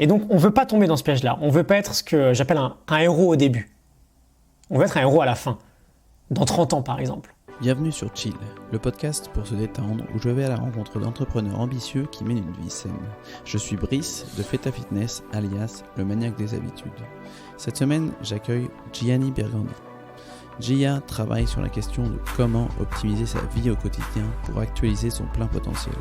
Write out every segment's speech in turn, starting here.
Et donc, on ne veut pas tomber dans ce piège-là. On ne veut pas être ce que j'appelle un héros au début. On veut être un héros à la fin, dans 30 ans par exemple. Bienvenue sur Chill, le podcast pour se détendre où je vais à la rencontre d'entrepreneurs ambitieux qui mènent une vie saine. Je suis Brice de Feta Fitness, alias le maniaque des habitudes. Cette semaine, j'accueille Gianni Bergandi. Gia travaille sur la question de comment optimiser sa vie au quotidien pour actualiser son plein potentiel.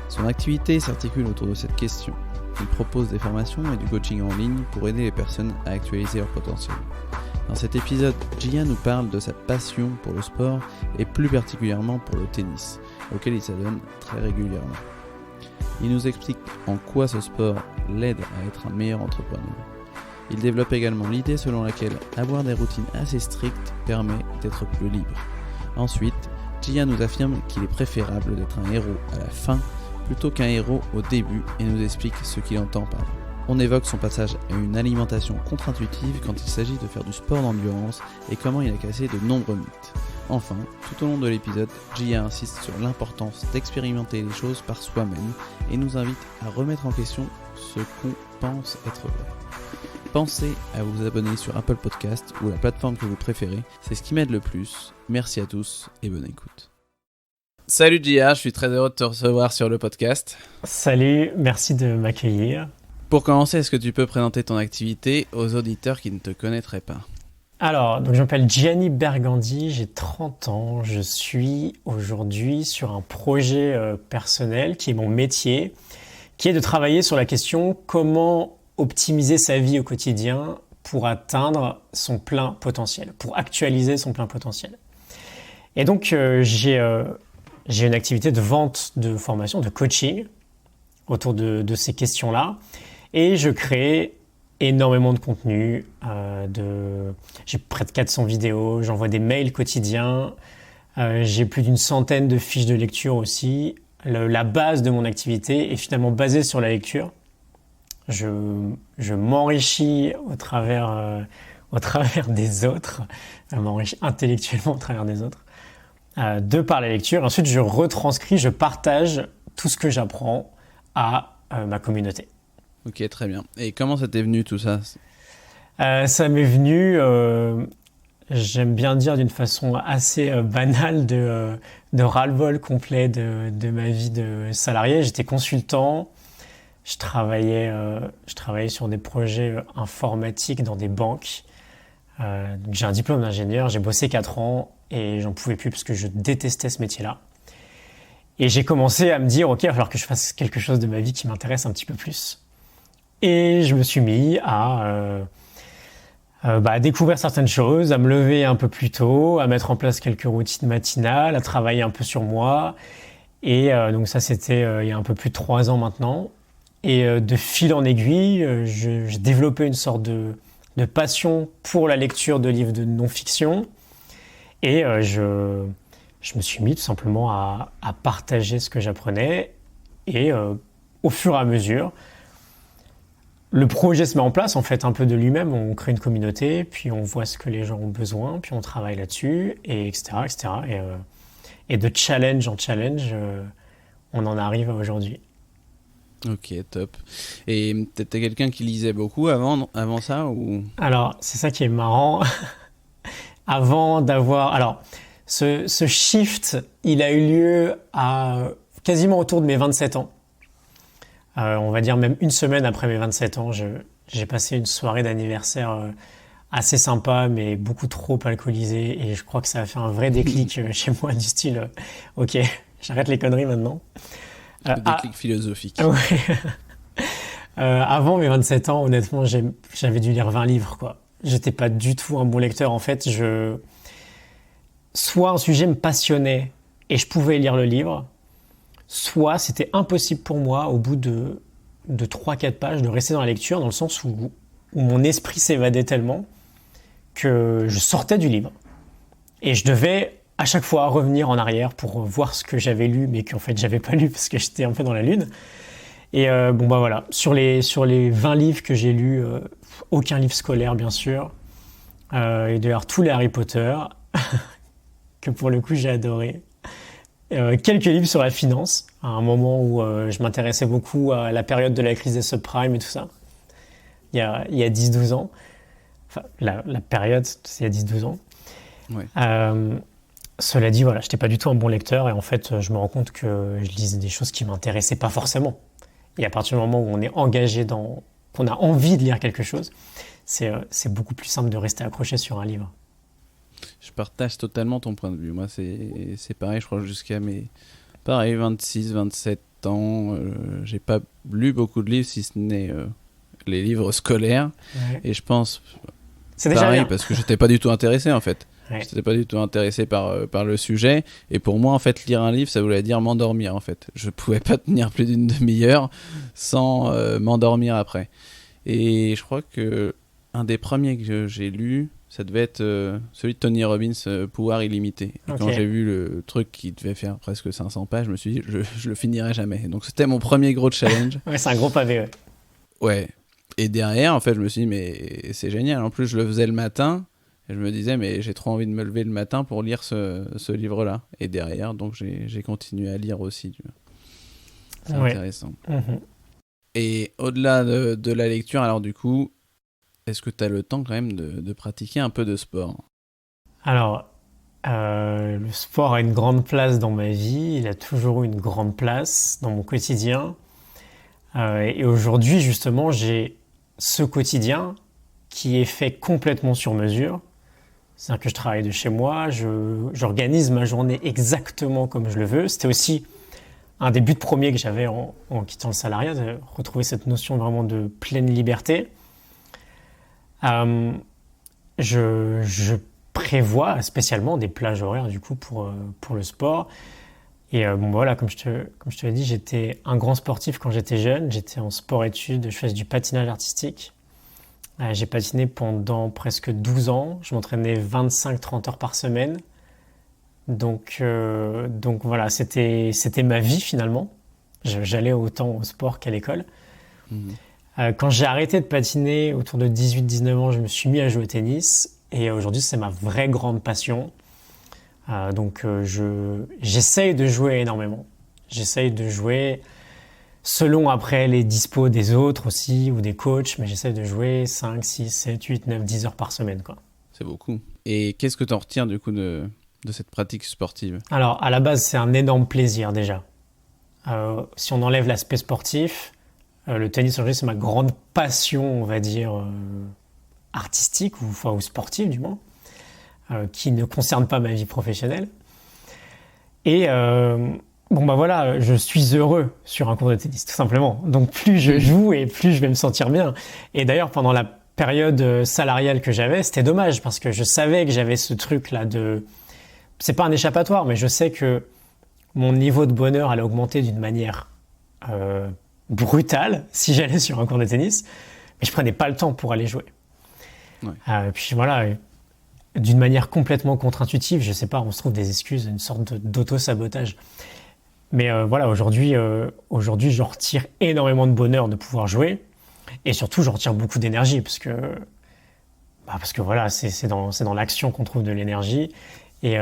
Son activité s'articule autour de cette question. Il propose des formations et du coaching en ligne pour aider les personnes à actualiser leur potentiel. Dans cet épisode, Gia nous parle de sa passion pour le sport et plus particulièrement pour le tennis, auquel il s'adonne très régulièrement. Il nous explique en quoi ce sport l'aide à être un meilleur entrepreneur. Il développe également l'idée selon laquelle avoir des routines assez strictes permet d'être plus libre. Ensuite, Gia nous affirme qu'il est préférable d'être un héros à la fin plutôt qu'un héros au début et nous explique ce qu'il entend par là. On évoque son passage à une alimentation contre-intuitive quand il s'agit de faire du sport d'endurance et comment il a cassé de nombreux mythes. Enfin, tout au long de l'épisode, Gia insiste sur l'importance d'expérimenter les choses par soi-même et nous invite à remettre en question ce qu'on pense être vrai. Pensez à vous abonner sur Apple Podcast ou la plateforme que vous préférez, c'est ce qui m'aide le plus. Merci à tous et bonne écoute. Salut Gia, je suis très heureux de te recevoir sur le podcast. Salut, merci de m'accueillir. Pour commencer, est-ce que tu peux présenter ton activité aux auditeurs qui ne te connaîtraient pas ? Alors, donc je m'appelle Gianni Bergandi, j'ai 30 ans, je suis aujourd'hui sur un projet personnel qui est mon métier, qui est de travailler sur la question comment optimiser sa vie au quotidien pour atteindre son plein potentiel, pour actualiser son plein potentiel. Et donc, j'ai une activité de vente, de formation, de coaching autour de ces questions-là. Et je crée énormément de contenu. J'ai près de 400 vidéos, j'envoie des mails quotidiens. J'ai plus d'une centaine de fiches de lecture aussi. La base de mon activité est finalement basée sur la lecture. Je m'enrichis au travers des autres. Je m'enrichis intellectuellement au travers des autres. De par la lecture. Ensuite, je retranscris, je partage tout ce que j'apprends à ma communauté. Ok, très bien. Et comment ça t'est venu tout ça ? Ça m'est venu, j'aime bien dire d'une façon assez banale, de ras-le-bol complet de ma vie de salarié. J'étais consultant, je travaillais sur des projets informatiques dans des banques. J'ai un diplôme d'ingénieur, j'ai bossé 4 ans et j'en pouvais plus parce que je détestais ce métier-là. Et j'ai commencé à me dire, ok, il va falloir que je fasse quelque chose de ma vie qui m'intéresse un petit peu plus. Et je me suis mis à découvrir certaines choses, à me lever un peu plus tôt, à mettre en place quelques routines matinales, à travailler un peu sur moi. Et donc ça, c'était il y a un peu plus de 3 ans maintenant. Et de fil en aiguille, j'ai développé une sorte de passion pour la lecture de livres de non-fiction. Et je me suis mis tout simplement à partager ce que j'apprenais. Et au fur et à mesure, le projet se met en place en fait un peu de lui-même. On crée une communauté, puis on voit ce que les gens ont besoin, puis on travaille là-dessus, et etc. etc. Et de challenge en challenge, on en arrive à aujourd'hui. Ok, top. Et t'étais quelqu'un qui lisait beaucoup avant ça ou... Alors, c'est ça qui est marrant. Avant d'avoir... Alors, ce shift, il a eu lieu quasiment autour de mes 27 ans. On va dire même une semaine après mes 27 ans, j'ai passé une soirée d'anniversaire assez sympa, mais beaucoup trop alcoolisée. Et je crois que ça a fait un vrai déclic chez moi du style ok, j'arrête les conneries maintenant. Le déclic philosophique. Ouais. Avant mes 27 ans, honnêtement, j'avais dû lire 20 livres, quoi. J'étais pas du tout un bon lecteur. En fait, soit un sujet me passionnait et je pouvais lire le livre, soit c'était impossible pour moi, au bout de 3-4 pages, de rester dans la lecture, dans le sens où mon esprit s'évadait tellement que je sortais du livre. Et je devais à chaque fois revenir en arrière pour voir ce que j'avais lu, mais qu'en fait j'avais pas lu parce que j'étais un peu dans la lune. Et voilà, sur les 20 livres que j'ai lus, aucun livre scolaire bien sûr, et d'ailleurs tous les Harry Potter, que pour le coup j'ai adoré. Quelques livres sur la finance, à un moment où je m'intéressais beaucoup à la période de la crise des subprimes et tout ça. il y a 10-12 ans. Enfin, la période, c'est il y a 10-12 ans. Ouais. Cela dit, voilà, je n'étais pas du tout un bon lecteur et en fait, je me rends compte que je lisais des choses qui ne m'intéressaient pas forcément. Et à partir du moment où on est engagé qu'on a envie de lire quelque chose, c'est beaucoup plus simple de rester accroché sur un livre. Je partage totalement ton point de vue. Moi, c'est pareil, je crois, jusqu'à mes 26, 27 ans. J'ai pas lu beaucoup de livres, si ce n'est les livres scolaires. Ouais. Et je pense, C'est déjà pareil, bien. parce que j'étais pas du tout intéressé, en fait. Ouais. J'étais pas du tout intéressé par le sujet. Et pour moi, en fait, lire un livre, ça voulait dire m'endormir, en fait. Je pouvais pas tenir plus d'une demi-heure sans m'endormir après. Et je crois que un des premiers que j'ai lu, ça devait être celui de Tony Robbins, Pouvoir illimité. Et Ok. quand j'ai vu le truc qui devait faire presque 500 pages, je me suis dit, je le finirai jamais. Donc c'était mon premier gros challenge. Ouais, c'est un gros pavé. Ouais. Ouais. Et derrière, en fait, je me suis dit, mais c'est génial. En plus, je le faisais le matin. Et je me disais, mais j'ai trop envie de me lever le matin pour lire ce livre-là. Et derrière, donc j'ai continué à lire aussi. C'est Ouais. intéressant. Mhm. Et au-delà de la lecture, alors du coup, est-ce que tu as le temps quand même de pratiquer un peu de sport ? Alors, le sport a une grande place dans ma vie. Il a toujours eu une grande place dans mon quotidien. Et aujourd'hui, justement, j'ai ce quotidien qui est fait complètement sur mesure. C'est-à-dire que je travaille de chez moi, j'organise ma journée exactement comme je le veux. C'était aussi un des buts premiers que j'avais en quittant le salariat, de retrouver cette notion vraiment de pleine liberté. Je prévois spécialement des plages horaires du coup pour le sport. Et bon voilà, comme je te l'ai dit, j'étais un grand sportif quand j'étais jeune. J'étais en sport-études, je faisais du patinage artistique. J'ai patiné pendant presque 12 ans. Je m'entraînais 25-30 heures par semaine. Donc voilà, c'était ma vie finalement. J'allais autant au sport qu'à l'école. Quand j'ai arrêté de patiner autour de 18-19 ans, je me suis mis à jouer au tennis. Et aujourd'hui, c'est ma vraie grande passion. J'essaye de jouer énormément. J'essaye de jouer selon après les dispos des autres aussi ou des coachs, mais j'essaye de jouer 5, 6, 7, 8, 9, 10 heures par semaine, quoi. C'est beaucoup. Et qu'est-ce que tu en retiens du coup de cette pratique sportive ? Alors, à la base, c'est un énorme plaisir déjà. Si on enlève l'aspect sportif, le tennis aujourd'hui, c'est ma grande passion, on va dire, artistique ou sportive du moins, qui ne concerne pas ma vie professionnelle. Et bon bah voilà, je suis heureux sur un cours de tennis, tout simplement. Donc plus je joue et plus je vais me sentir bien. Et d'ailleurs, pendant la période salariale que j'avais, c'était dommage parce que je savais que j'avais ce truc-là de... C'est pas un échappatoire, mais je sais que mon niveau de bonheur allait augmenter d'une manière brutale si j'allais sur un cours de tennis. Mais je prenais pas le temps pour aller jouer. Ouais. Puis voilà, d'une manière complètement contre-intuitive, je sais pas, on se trouve des excuses, une sorte d'auto-sabotage. Mais voilà, aujourd'hui, j'en retire énormément de bonheur de pouvoir jouer. Et surtout, j'en retire beaucoup d'énergie parce que voilà, c'est dans l'action qu'on trouve de l'énergie. Et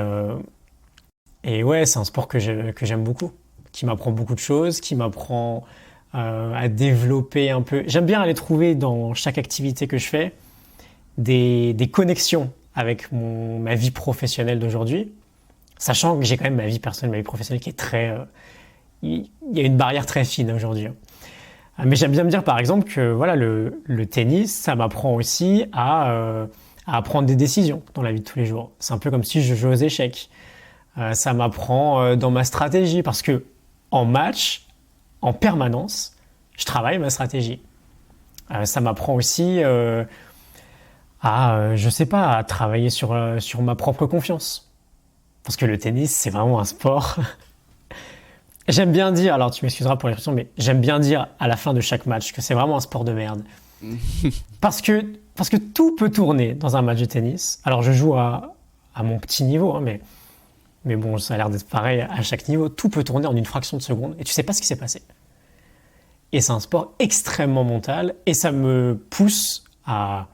ouais, c'est un sport que j'aime beaucoup, qui m'apprend beaucoup de choses, qui m'apprend à développer un peu. J'aime bien aller trouver dans chaque activité que je fais des connexions avec ma vie professionnelle d'aujourd'hui, sachant que j'ai quand même ma vie personnelle, ma vie professionnelle qui est très... Il y a une barrière très fine aujourd'hui. Mais j'aime bien me dire par exemple que voilà, le tennis, ça m'apprend aussi à prendre des décisions dans la vie de tous les jours. C'est un peu comme si je jouais aux échecs. Ça m'apprend dans ma stratégie parce que en match, en permanence, je travaille ma stratégie. Ça m'apprend aussi je sais pas, à travailler sur ma propre confiance. Parce que le tennis, c'est vraiment un sport. J'aime bien dire, alors tu m'excuseras pour l'expression, mais j'aime bien dire à la fin de chaque match que c'est vraiment un sport de merde. Parce que tout peut tourner dans un match de tennis. Alors je joue à mon petit niveau, hein, mais bon, ça a l'air d'être pareil à chaque niveau. Tout peut tourner en une fraction de seconde et tu sais pas ce qui s'est passé. Et c'est un sport extrêmement mental et ça me pousse à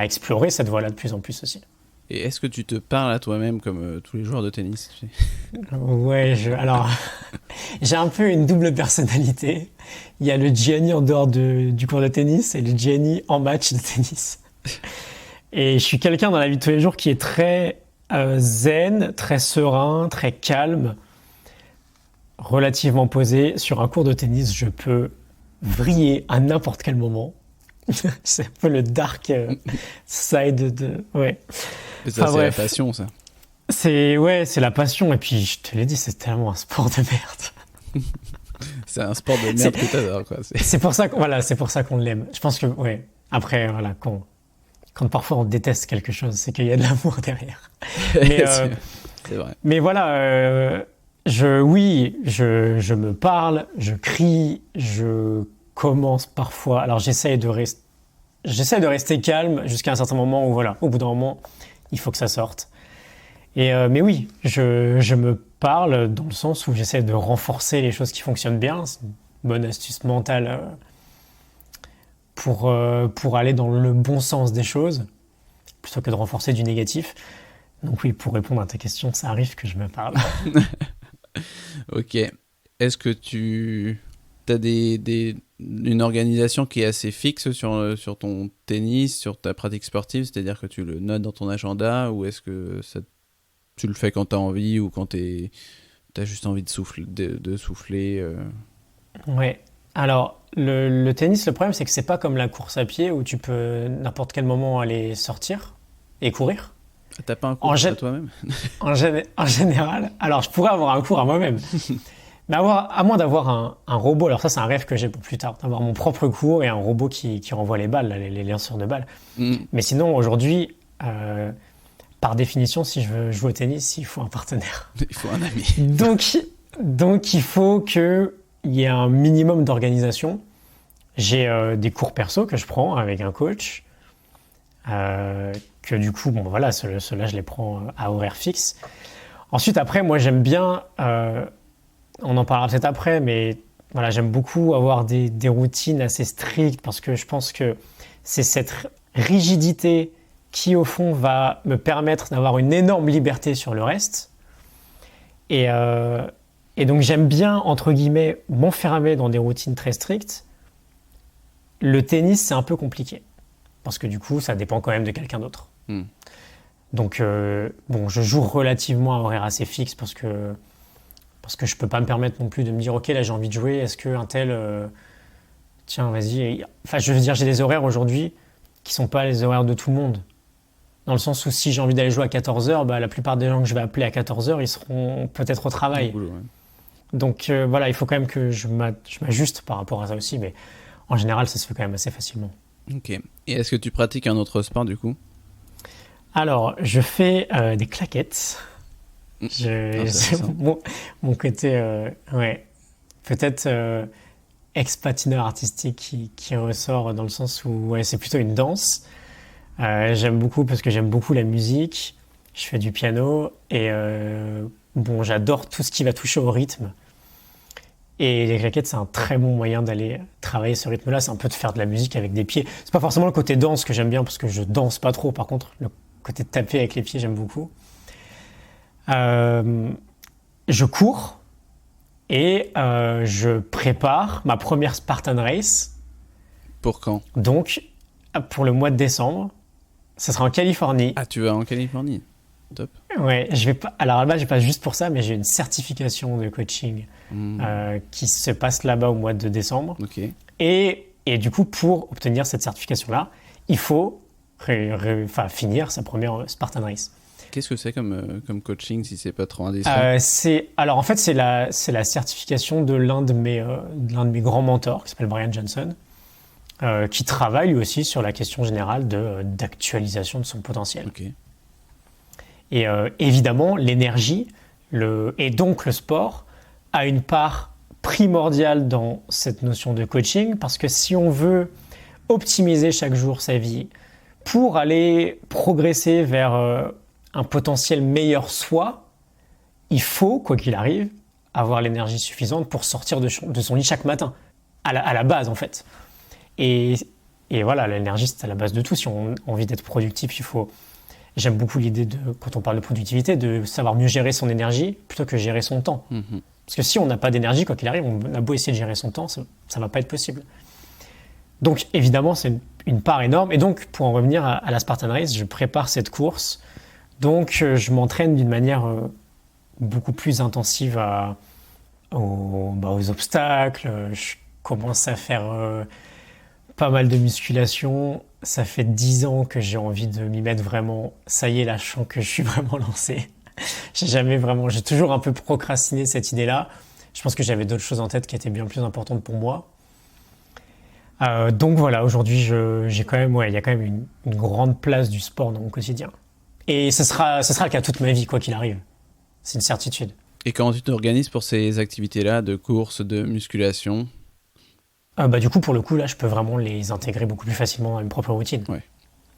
explorer cette voie-là de plus en plus aussi. Et est-ce que tu te parles à toi-même comme tous les joueurs de tennis, tu sais? Ouais, alors, j'ai un peu une double personnalité. Il y a le Gianni en dehors du cours de tennis et le Gianni en match de tennis. Et je suis quelqu'un dans la vie de tous les jours qui est très zen, très serein, très calme, relativement posé. Sur un cours de tennis, je peux vriller à n'importe quel moment. C'est un peu le dark side de... Ouais. Et ça, c'est la passion, ça. C'est la passion. Et puis, je te l'ai dit, c'est tellement un sport de merde. C'est un sport de merde que t'adores, quoi. C'est pour ça c'est pour ça qu'on l'aime. Je pense que, ouais. Après, voilà, quand parfois on déteste quelque chose, c'est qu'il y a de l'amour derrière. Mais, c'est vrai. Mais voilà, je me parle, je crie, je commence parfois. Alors, j'essaie de rester calme jusqu'à un certain moment où, voilà, au bout d'un moment, il faut que ça sorte. Mais oui, je me parle dans le sens où j'essaie de renforcer les choses qui fonctionnent bien. C'est une bonne astuce mentale pour aller dans le bon sens des choses, plutôt que de renforcer du négatif. Donc oui, pour répondre à ta question, ça arrive que je me parle. Ok. Est-ce que tu as une organisation qui est assez fixe sur ton tennis, sur ta pratique sportive, c'est-à-dire que tu le notes dans ton agenda, ou est-ce que tu le fais quand tu as envie ou quand tu as juste envie de souffler Ouais. Alors, le tennis, le problème, c'est que c'est pas comme la course à pied où tu peux n'importe quel moment aller sortir et courir. T'as pas un cours à toi-même? En général, alors je pourrais avoir un cours à moi-même. Mais à moins d'avoir un robot, alors ça c'est un rêve que j'ai pour plus tard, d'avoir mon propre cours et un robot qui renvoie les balles, les lanceurs de balles. Mais sinon, aujourd'hui, par définition, si je veux jouer au tennis, il faut un partenaire. Il faut un ami. Donc il faut qu'il y ait un minimum d'organisation. J'ai des cours perso que je prends avec un coach, que du coup, bon voilà, ceux-là je les prends à horaire fixe. Ensuite, après, moi j'aime bien... on en parlera peut-être après, mais voilà, j'aime beaucoup avoir des routines assez strictes parce que je pense que c'est cette rigidité qui, au fond, va me permettre d'avoir une énorme liberté sur le reste. Et donc, j'aime bien, entre guillemets, m'enfermer dans des routines très strictes. Le tennis, c'est un peu compliqué parce que du coup, ça dépend quand même de quelqu'un d'autre. Donc, bon, je joue relativement à horaire assez fixe parce que je peux pas me permettre non plus de me dire ok là j'ai envie de jouer, est-ce qu'un tel tiens vas-y, enfin je veux dire j'ai des horaires aujourd'hui qui sont pas les horaires de tout le monde, dans le sens où si j'ai envie d'aller jouer à 14h, bah, la plupart des gens que je vais appeler à 14h ils seront peut-être au travail. Boulot, ouais. Donc voilà, il faut quand même que je m'ajuste par rapport à ça aussi, mais en général ça se fait quand même assez facilement. Ok. Et est-ce que tu pratiques un autre sport du coup? Alors je fais des claquettes. Mon côté, ouais, peut-être ex-patineur artistique qui ressort dans le sens où ouais, c'est plutôt une danse. J'aime beaucoup parce que j'aime beaucoup la musique. Je fais du piano et bon, j'adore tout ce qui va toucher au rythme. Et les claquettes, c'est un très bon moyen d'aller travailler ce rythme-là. C'est un peu de faire de la musique avec des pieds. C'est pas forcément le côté danse que j'aime bien parce que je danse pas trop. Par contre, le côté de taper avec les pieds, j'aime beaucoup. Je cours et je prépare ma première Spartan Race. Pour quand? Donc, pour le mois de décembre. Ça sera en Californie. Ah, tu vas en Californie? Top. Ouais, je vais pas. Alors là-bas, je vais pas juste pour ça, mais j'ai une certification de coaching qui se passe là-bas au mois de décembre. Ok. Et du coup, pour obtenir cette certification-là, il faut finir sa première Spartan Race. Qu'est-ce que c'est comme coaching si c'est pas trop indiscret? Alors en fait, c'est la certification de l'un de mes grands mentors qui s'appelle Brian Johnson, qui travaille lui aussi sur la question générale d'actualisation de son potentiel. Okay. Et évidemment, l'énergie et donc le sport a une part primordiale dans cette notion de coaching, parce que si on veut optimiser chaque jour sa vie pour aller progresser vers un potentiel meilleur soi, il faut, quoi qu'il arrive, avoir l'énergie suffisante pour sortir de son lit chaque matin, à la base en fait. Et voilà, l'énergie c'est à la base de tout. Si on a envie d'être productif, il faut j'aime beaucoup l'idée de, quand on parle de productivité, de savoir mieux gérer son énergie plutôt que gérer son temps. Parce que si on n'a pas d'énergie, quoi qu'il arrive, on a beau essayer de gérer son temps, ça va pas être possible. Donc évidemment, c'est une part énorme. Et donc, pour en revenir à la Spartan Race, je prépare cette course. Donc, je m'entraîne d'une manière beaucoup plus intensive aux obstacles. Je commence à faire pas mal de musculation. Ça fait 10 ans que j'ai envie de m'y mettre vraiment. Ça y est, là, je sens que je suis vraiment lancé. J'ai toujours un peu procrastiné cette idée-là. Je pense que j'avais d'autres choses en tête qui étaient bien plus importantes pour moi. Donc voilà, aujourd'hui, il y a quand même une grande place du sport dans mon quotidien. Et ce sera le cas toute ma vie, quoi qu'il arrive. C'est une certitude. Et comment tu t'organises pour ces activités-là de course, de musculation? Du coup, pour le coup, là, je peux vraiment les intégrer beaucoup plus facilement à une propre routine. Ouais.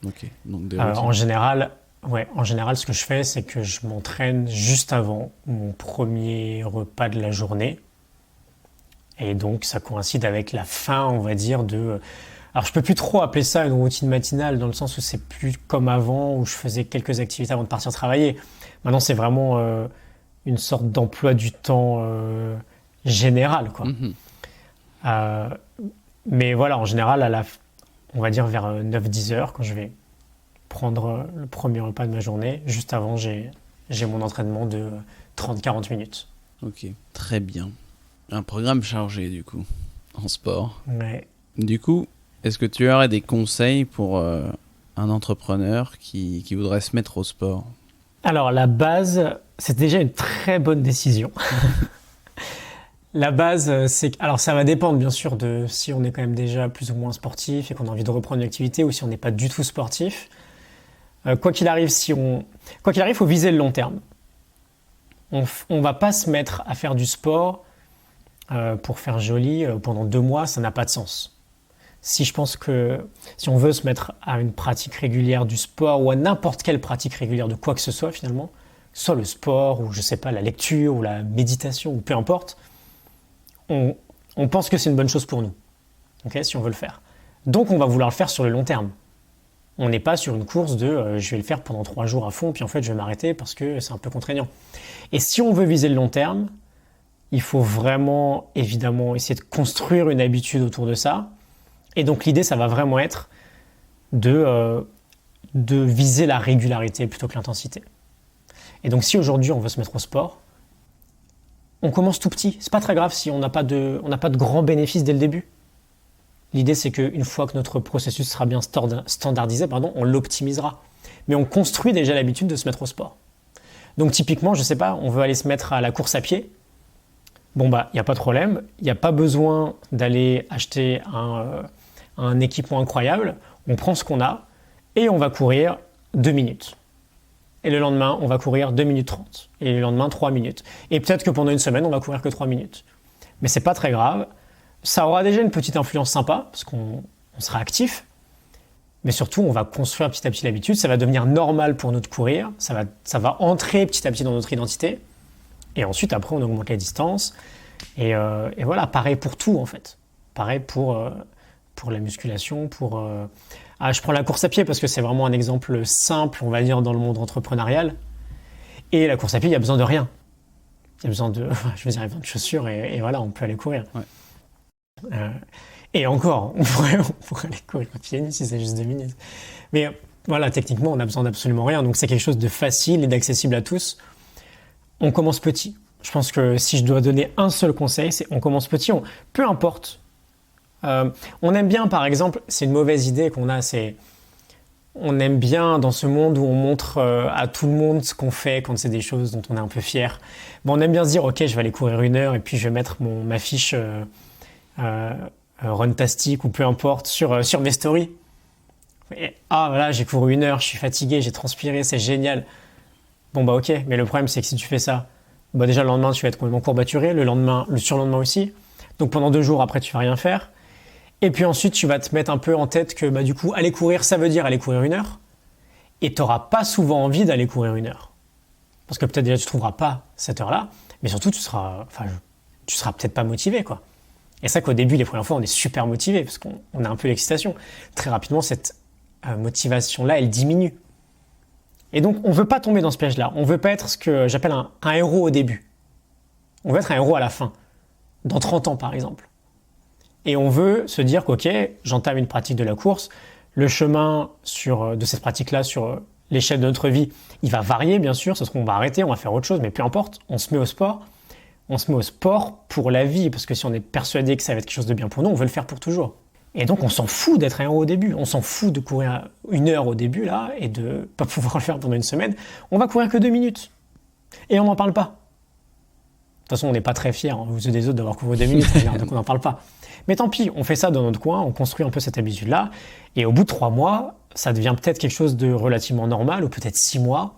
Ok. Donc des en général, ce que je fais, c'est que je m'entraîne juste avant mon premier repas de la journée. Et donc, ça coïncide avec la fin, on va dire, Alors, je peux plus trop appeler ça une routine matinale, dans le sens où c'est plus comme avant, où je faisais quelques activités avant de partir travailler. Maintenant, c'est vraiment une sorte d'emploi du temps général, quoi. Mais voilà, en général, on va dire vers 9-10 heures, quand je vais prendre le premier repas de ma journée, juste avant, j'ai mon entraînement de 30-40 minutes. Ok, très bien. Un programme chargé, du coup, en sport. Ouais. Du coup, est-ce que tu aurais des conseils pour un entrepreneur qui voudrait se mettre au sport? Alors, la base, c'est déjà une très bonne décision. La base, alors ça va dépendre bien sûr de si on est quand même déjà plus ou moins sportif et qu'on a envie de reprendre une activité ou si on n'est pas du tout sportif. Quoi qu'il arrive, il faut viser le long terme. On va pas se mettre à faire du sport pour faire joli pendant 2 mois, ça n'a pas de sens. Si on veut se mettre à une pratique régulière du sport ou à n'importe quelle pratique régulière de quoi que ce soit finalement, soit le sport ou je sais pas la lecture ou la méditation ou peu importe, on pense que c'est une bonne chose pour nous, okay, si on veut le faire. Donc on va vouloir le faire sur le long terme. On n'est pas sur une course de je vais le faire pendant 3 jours à fond puis en fait je vais m'arrêter parce que c'est un peu contraignant. Et si on veut viser le long terme, il faut vraiment évidemment essayer de construire une habitude autour de ça. Et donc l'idée, ça va vraiment être de viser la régularité plutôt que l'intensité. Et donc si aujourd'hui on veut se mettre au sport, on commence tout petit. C'est pas très grave si on n'a pas de grands bénéfices dès le début. L'idée, c'est qu'une fois que notre processus sera bien standardisé, on l'optimisera. Mais on construit déjà l'habitude de se mettre au sport. Donc typiquement, je sais pas, on veut aller se mettre à la course à pied. Bon il n'y a pas de problème. Il n'y a pas besoin d'aller acheter un équipement incroyable. On prend ce qu'on a et on va courir 2 minutes. Et le lendemain, on va courir 2 minutes 30. Et le lendemain, 3 minutes. Et peut-être que pendant une semaine, on va courir que 3 minutes. Mais c'est pas très grave. Ça aura déjà une petite influence sympa, parce qu'on sera actif. Mais surtout, on va construire petit à petit l'habitude. Ça va devenir normal pour nous de courir. Ça va entrer petit à petit dans notre identité. Et ensuite, après, on augmente les distances. Et voilà, pareil pour tout, en fait. Pareil pour la musculation, je prends la course à pied parce que c'est vraiment un exemple simple, on va dire, dans le monde entrepreneurial. Et la course à pied, il y a besoin de rien. Il y a besoin de chaussures et voilà, on peut aller courir. Ouais. Et encore, on pourrait aller courir à pied si c'est juste 2 minutes. Mais voilà, techniquement, on n'a besoin d'absolument rien. Donc c'est quelque chose de facile et d'accessible à tous. On commence petit. Je pense que si je dois donner un seul conseil, c'est on commence petit. Peu importe. On aime bien, par exemple, c'est une mauvaise idée qu'on a, on aime bien dans ce monde où on montre à tout le monde ce qu'on fait quand c'est des choses dont on est un peu fier. On aime bien se dire, ok, je vais aller courir 1 heure et puis je vais mettre ma fiche Runtastic ou peu importe sur mes stories. Et, voilà, j'ai couru 1 heure, je suis fatigué, j'ai transpiré, c'est génial. Ok, mais le problème c'est que si tu fais ça, déjà le lendemain tu vas être complètement courbaturé, le surlendemain aussi. Donc pendant 2 jours après tu vas rien faire. Et puis ensuite, tu vas te mettre un peu en tête que du coup, aller courir, ça veut dire aller courir 1 heure. Et tu n'auras pas souvent envie d'aller courir 1 heure. Parce que peut-être déjà, tu ne trouveras pas cette heure-là. Mais surtout, tu seras peut-être pas motivé, quoi. Et c'est vrai qu'au début, les premières fois, on est super motivé parce qu'on a un peu l'excitation. Très rapidement, cette motivation-là, elle diminue. Et donc, on ne veut pas tomber dans ce piège-là. On ne veut pas être ce que j'appelle un héros au début. On veut être un héros à la fin, dans 30 ans par exemple. Et on veut se dire qu'ok, j'entame une pratique de la course, le chemin de cette pratique-là sur l'échelle de notre vie, il va varier bien sûr, c'est ce qu'on va arrêter, on va faire autre chose, mais peu importe, on se met au sport. On se met au sport pour la vie, parce que si on est persuadé que ça va être quelque chose de bien pour nous, on veut le faire pour toujours. Et donc on s'en fout d'être un héros au début, on s'en fout de courir 1 heure au début là, et de pas pouvoir le faire pendant une semaine. On va courir que 2 minutes. Et on n'en parle pas. De toute façon, on n'est pas très fiers, hein, vous et des autres, d'avoir couru 2 minutes, donc on n'en parle pas. Mais tant pis, on fait ça dans notre coin, on construit un peu cette habitude-là, et au bout de 3 mois, ça devient peut-être quelque chose de relativement normal, ou peut-être 6 mois,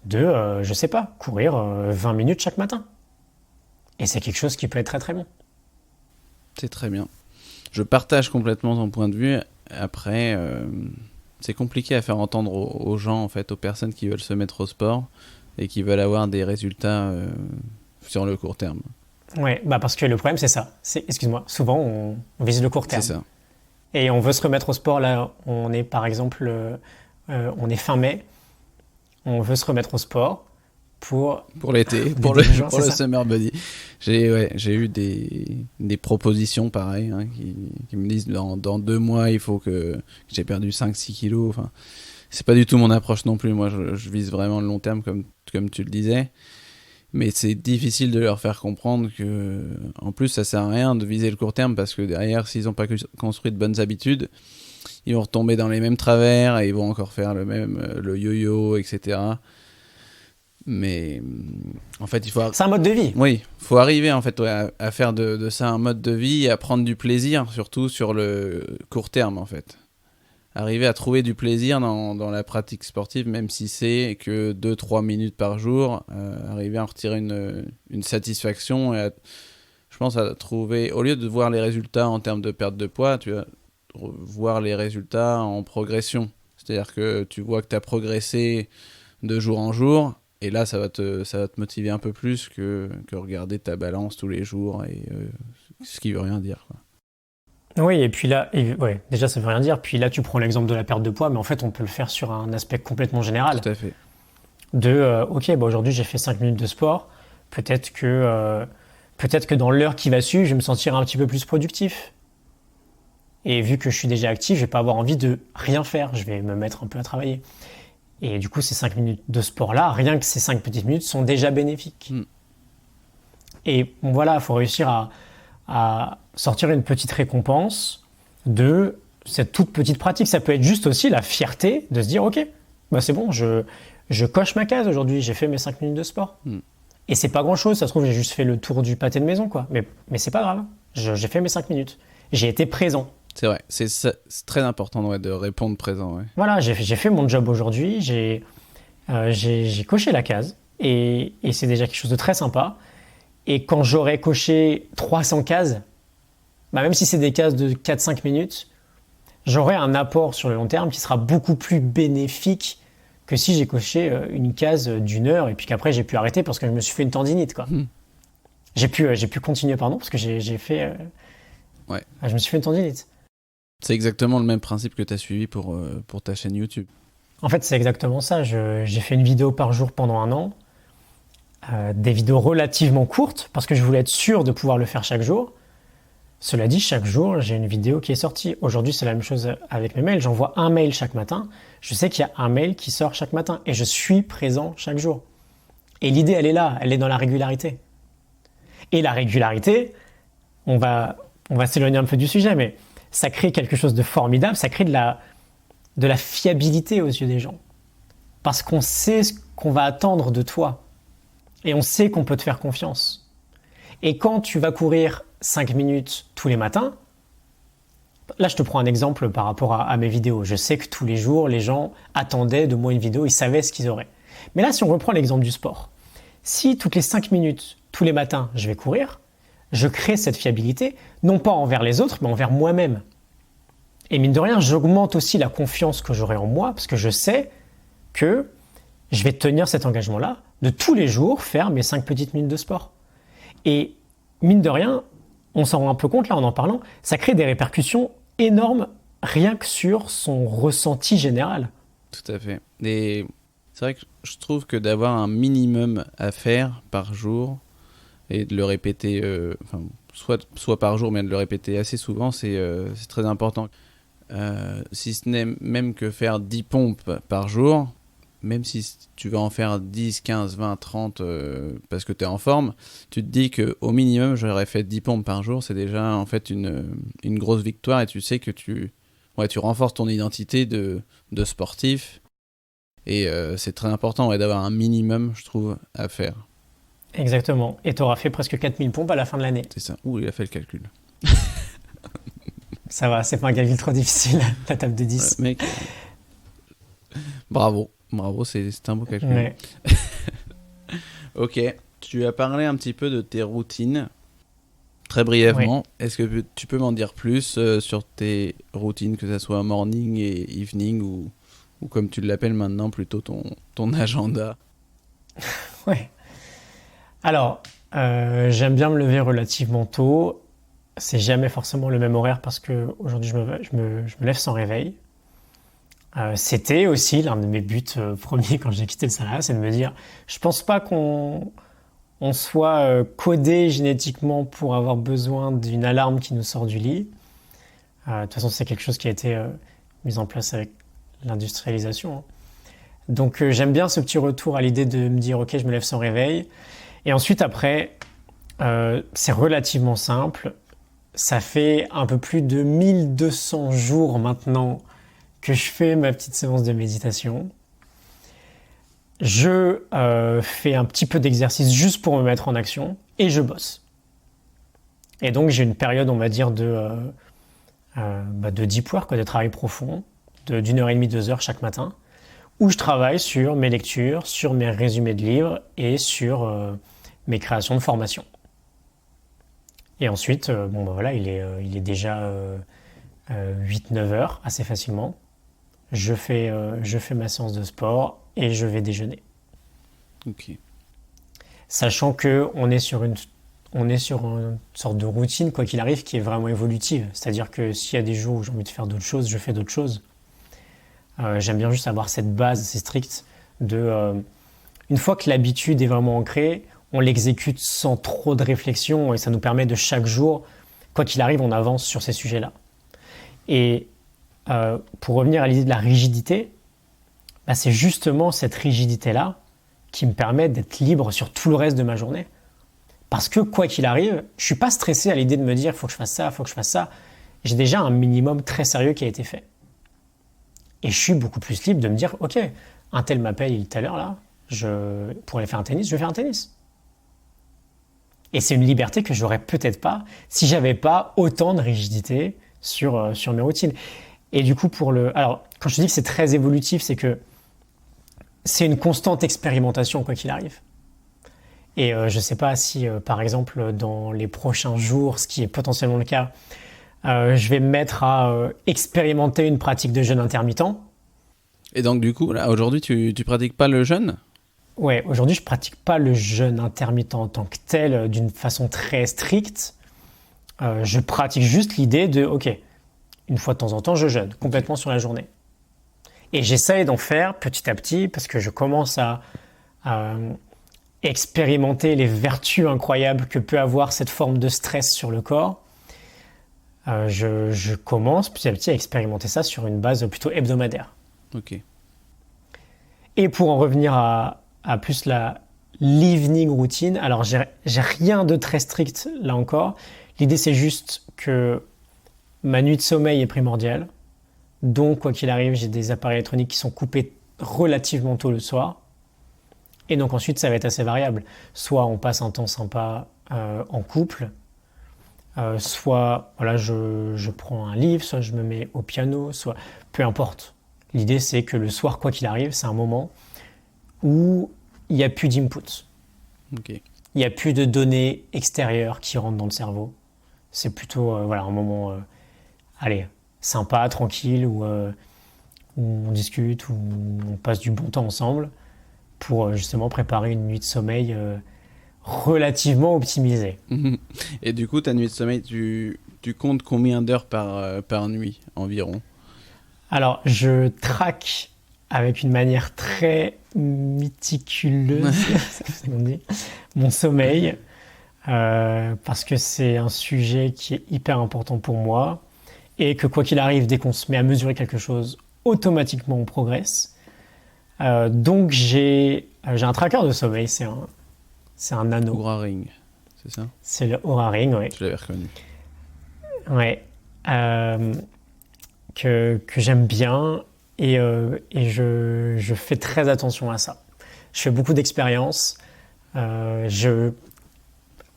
de, je sais pas, courir 20 minutes chaque matin. Et c'est quelque chose qui peut être très très bon. C'est très bien. Je partage complètement ton point de vue. Après, c'est compliqué à faire entendre aux gens, en fait, aux personnes qui veulent se mettre au sport et qui veulent avoir des résultats sur le court terme. Ouais, parce que le problème c'est ça. Excuse-moi, souvent on vise le court terme. C'est ça. Et on veut se remettre au sport. Là, on est par exemple, on est fin mai. On veut se remettre au sport pour l'été, pour le summer body. J'ai eu des propositions pareilles qui me disent dans 2 mois il faut que j'ai perdu 5-6 kilos. Enfin, c'est pas du tout mon approche non plus. Moi je vise vraiment le long terme comme tu le disais. Mais c'est difficile de leur faire comprendre que, en plus, ça sert à rien de viser le court terme parce que derrière, s'ils n'ont pas construit de bonnes habitudes, ils vont retomber dans les mêmes travers et ils vont encore faire le yo-yo, etc. Mais en fait, il faut. C'est un mode de vie. Oui, il faut arriver en fait à faire de ça un mode de vie et à prendre du plaisir, surtout sur le court terme en fait. Arriver à trouver du plaisir dans la pratique sportive, même si c'est que 2-3 minutes par jour, arriver à en retirer une satisfaction et je pense à trouver, au lieu de voir les résultats en termes de perte de poids, tu vas voir les résultats en progression. C'est-à-dire que tu vois que tu as progressé de jour en jour, et là ça va te motiver un peu plus que regarder ta balance tous les jours, et ce qui veut rien dire, quoi. Oui, et puis là, ouais, déjà ça veut rien dire. Puis là, tu prends l'exemple de la perte de poids, mais en fait, on peut le faire sur un aspect complètement général. Tout à fait. Aujourd'hui, j'ai fait 5 minutes de sport. Peut-être que dans l'heure qui va suivre, je vais me sentir un petit peu plus productif. Et vu que je suis déjà actif, je vais pas avoir envie de rien faire. Je vais me mettre un peu à travailler. Et du coup, ces 5 minutes de sport-là, rien que ces 5 petites minutes sont déjà bénéfiques. Et voilà, il faut réussir à sortir une petite récompense de cette toute petite pratique. Ça peut être juste aussi la fierté de se dire ok, c'est bon, je coche ma case aujourd'hui, j'ai fait mes 5 minutes de sport. Et c'est pas grand chose, ça se trouve j'ai juste fait le tour du pâté de maison, quoi. Mais c'est pas grave, j'ai fait mes 5 minutes, j'ai été présent. C'est vrai, c'est très important de répondre présent. Ouais. Voilà, j'ai fait mon job aujourd'hui, j'ai coché la case et c'est déjà quelque chose de très sympa. Et quand j'aurai coché 300 cases, même si c'est des cases de 4-5 minutes, j'aurai un apport sur le long terme qui sera beaucoup plus bénéfique que si j'ai coché une case d'1 heure et puis qu'après j'ai pu arrêter parce que je me suis fait une tendinite, quoi. J'ai pu continuer, parce que j'ai fait... je me suis fait une tendinite. C'est exactement le même principe que tu as suivi pour ta chaîne YouTube. En fait, c'est exactement ça. J'ai fait une vidéo par jour pendant 1 an. Des vidéos relativement courtes parce que je voulais être sûr de pouvoir le faire chaque jour. Cela dit, chaque jour, j'ai une vidéo qui est sortie. Aujourd'hui, c'est la même chose avec mes mails. J'envoie un mail chaque matin. Je sais qu'il y a un mail qui sort chaque matin et je suis présent chaque jour. Et l'idée, elle est là, elle est dans la régularité. Et la régularité, on va s'éloigner un peu du sujet, mais ça crée quelque chose de formidable, ça crée de la fiabilité aux yeux des gens. Parce qu'on sait ce qu'on va attendre de toi. Et on sait qu'on peut te faire confiance. Et quand tu vas courir 5 minutes tous les matins, là je te prends un exemple par rapport à mes vidéos. Je sais que tous les jours, les gens attendaient de moi une vidéo, ils savaient ce qu'ils auraient. Mais là, si on reprend l'exemple du sport, si toutes les 5 minutes, tous les matins, je vais courir, je crée cette fiabilité, non pas envers les autres, mais envers moi-même. Et mine de rien, j'augmente aussi la confiance que j'aurai en moi, parce que je sais que je vais tenir cet engagement-là, de tous les jours faire mes 5 petites minutes de sport. Et mine de rien, on s'en rend un peu compte là en en parlant, ça crée des répercussions énormes rien que sur son ressenti général. Tout à fait. Et C'est vrai que je trouve que d'avoir un minimum à faire par jour et de le répéter, soit par jour, mais de le répéter assez souvent, c'est très important. Si ce n'est même que faire 10 pompes par jour, même si tu vas en faire 10, 15, 20, 30 parce que tu es en forme, tu te dis qu'au minimum, j'aurais fait 10 pompes par jour, c'est déjà en fait une grosse victoire et tu sais que tu renforces ton identité de sportif et c'est très important d'avoir un minimum, je trouve, à faire. Exactement. Et tu auras fait presque 4000 pompes à la fin de l'année. C'est ça. Ouh, il a fait le calcul. Ça va, c'est pas un calcul trop difficile, la table de 10. Ouais, mec, bravo, c'est un beau calcul. Ouais. Ok, tu as parlé un petit peu de tes routines, très brièvement. Oui. Est-ce que tu peux m'en dire plus sur tes routines, que ce soit morning et evening, ou comme tu l'appelles maintenant, plutôt ton agenda? Ouais. Alors, j'aime bien me lever relativement tôt. C'est jamais forcément le même horaire parce que aujourd'hui je me lève sans réveil. C'était aussi l'un de mes buts premiers quand j'ai quitté le salariat, c'est de me dire, je pense pas qu'on soit codé génétiquement pour avoir besoin d'une alarme qui nous sort du lit. De toute façon, c'est quelque chose qui a été mis en place avec l'industrialisation, hein. Donc j'aime bien ce petit retour à l'idée de me dire, ok, je me lève sans réveil. Et ensuite, après, c'est relativement simple. Ça fait un peu plus de 1200 jours maintenant que je fais ma petite séance de méditation. Je fais un petit peu d'exercice juste pour me mettre en action et je bosse. Et donc j'ai une période, on va dire, de deep work, de travail profond, d'une heure et demie, 2 heures chaque matin, où je travaille sur mes lectures, sur mes résumés de livres et sur mes créations de formation. Et ensuite, il est déjà 8-9 heures, assez facilement. Je fais ma séance de sport et je vais déjeuner. Ok. Sachant qu'on est sur une sorte de routine, quoi qu'il arrive, qui est vraiment évolutive. C'est-à-dire que s'il y a des jours où j'ai envie de faire d'autres choses, je fais d'autres choses. J'aime bien juste avoir cette base assez stricte une fois que l'habitude est vraiment ancrée, on l'exécute sans trop de réflexion et ça nous permet de chaque jour, quoi qu'il arrive, on avance sur ces sujets-là. Et pour revenir à l'idée de la rigidité, c'est justement cette rigidité-là qui me permet d'être libre sur tout le reste de ma journée. Parce que quoi qu'il arrive, je ne suis pas stressé à l'idée de me dire « faut que je fasse ça, faut que je fasse ça ». J'ai déjà un minimum très sérieux qui a été fait. Et je suis beaucoup plus libre de me dire « ok, un tel m'appelle tout à l'heure là, pour aller faire un tennis, je vais faire un tennis ». Et c'est une liberté que j'aurais peut-être pas si j'avais pas autant de rigidité sur mes routines. Et du coup, alors, quand je dis que c'est très évolutif, c'est que c'est une constante expérimentation, quoi qu'il arrive. Et je ne sais pas si, par exemple, dans les prochains jours, ce qui est potentiellement le cas, je vais me mettre à expérimenter une pratique de jeûne intermittent. Et donc, du coup, là, aujourd'hui, tu pratiques pas le jeûne ? Ouais, aujourd'hui, je pratique pas le jeûne intermittent en tant que tel, d'une façon très stricte. Je pratique juste l'idée de, ok, une fois de temps en temps, je jeûne complètement sur la journée. Et j'essaye d'en faire petit à petit parce que je commence à expérimenter les vertus incroyables que peut avoir cette forme de stress sur le corps. Je commence petit à petit à expérimenter ça sur une base plutôt hebdomadaire. Ok. Et pour en revenir à plus l'evening routine, alors j'ai rien de très strict là encore. L'idée c'est juste que ma nuit de sommeil est primordiale. Donc quoi qu'il arrive, j'ai des appareils électroniques qui sont coupés relativement tôt le soir. Et donc ensuite ça va être assez variable. Soit on passe un temps sympa en couple, soit voilà, je prends un livre, soit je me mets au piano, soit peu importe. L'idée c'est que le soir, quoi qu'il arrive, c'est un moment où il n'y a plus d'input. Okay. Il n'y a plus de données extérieures qui rentrent dans le cerveau. C'est plutôt un moment sympa, tranquille, où on discute, où on passe du bon temps ensemble pour justement préparer une nuit de sommeil relativement optimisée. Et du coup, ta nuit de sommeil, tu comptes combien d'heures par nuit environ ? Alors, je traque avec une manière très méticuleuse, c'est ce qu'on dit, mon sommeil, parce que c'est un sujet qui est hyper important pour moi, et que quoi qu'il arrive, dès qu'on se met à mesurer quelque chose, automatiquement on progresse. Donc j'ai un tracker de sommeil, c'est un Nano. Oura Ring, c'est ça? C'est le Oura Ring, oui. Je l'avais reconnu. Ouais. Que j'aime bien et je fais très attention à ça. Je fais beaucoup d'expériences. Je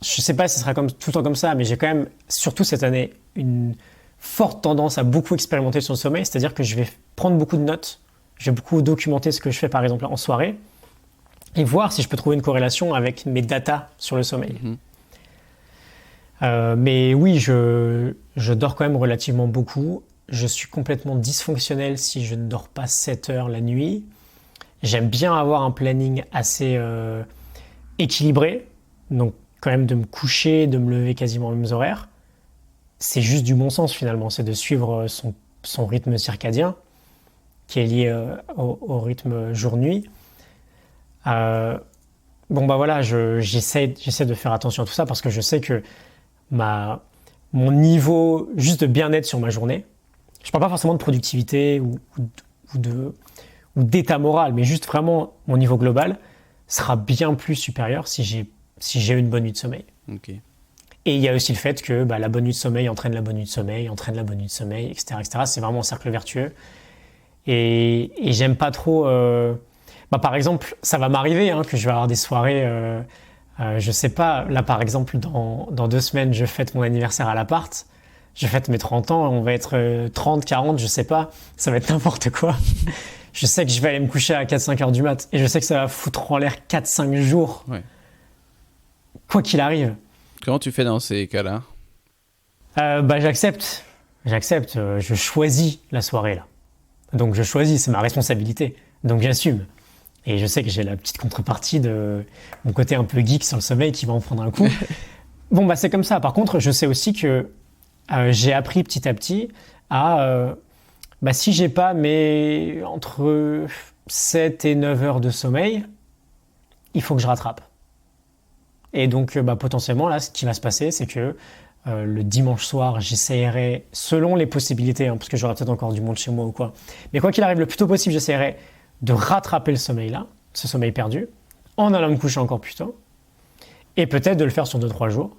sais pas si ce sera tout le temps comme ça, mais j'ai quand même, surtout cette année, une forte tendance à beaucoup expérimenter sur le sommeil, c'est-à-dire que je vais prendre beaucoup de notes, je vais beaucoup documenter ce que je fais par exemple en soirée et voir si je peux trouver une corrélation avec mes datas sur le sommeil. Mais oui, je dors quand même relativement beaucoup. Je suis complètement dysfonctionnel si je ne dors pas 7 heures la nuit. J'aime bien avoir un planning assez équilibré, donc quand même de me coucher, de me lever quasiment aux mêmes horaires. C'est juste du bon sens finalement, c'est de suivre son rythme circadien qui est lié au rythme jour-nuit. Bon bah voilà, j'essaie de faire attention à tout ça parce que je sais que mon niveau juste de bien-être sur ma journée, je parle pas forcément de productivité ou d'état moral, mais juste vraiment mon niveau global sera bien plus supérieur si j'ai une bonne nuit de sommeil. Okay. Et il y a aussi le fait que la bonne nuit de sommeil entraîne la bonne nuit de sommeil, entraîne la bonne nuit de sommeil, etc. etc. C'est vraiment un cercle vertueux. Et j'aime pas trop... par exemple, ça va m'arriver que je vais avoir des soirées... je sais pas, là par exemple, dans 2 semaines, je fête mon anniversaire à l'appart. Je fête mes 30 ans, on va être 30, 40, je sais pas. Ça va être n'importe quoi. Je sais que je vais aller me coucher à 4-5 heures du mat. Et je sais que ça va foutre en l'air 4-5 jours. Ouais. Quoi qu'il arrive. Comment tu fais dans ces cas-là? J'accepte. Je choisis la soirée, là. Donc je choisis, c'est ma responsabilité. Donc j'assume. Et je sais que j'ai la petite contrepartie de mon côté un peu geek sur le sommeil qui va en prendre un coup. Bon, c'est comme ça. Par contre, je sais aussi que j'ai appris petit à petit à... si j'ai pas entre 7 et 9 heures de sommeil, il faut que je rattrape. Et donc, potentiellement, là, ce qui va se passer, c'est que le dimanche soir, j'essaierai, selon les possibilités, parce que j'aurai peut-être encore du monde chez moi ou quoi, mais quoi qu'il arrive, le plus tôt possible, j'essaierai de rattraper le sommeil là, ce sommeil perdu, en allant me coucher encore plus tôt, et peut-être de le faire sur 2-3 jours,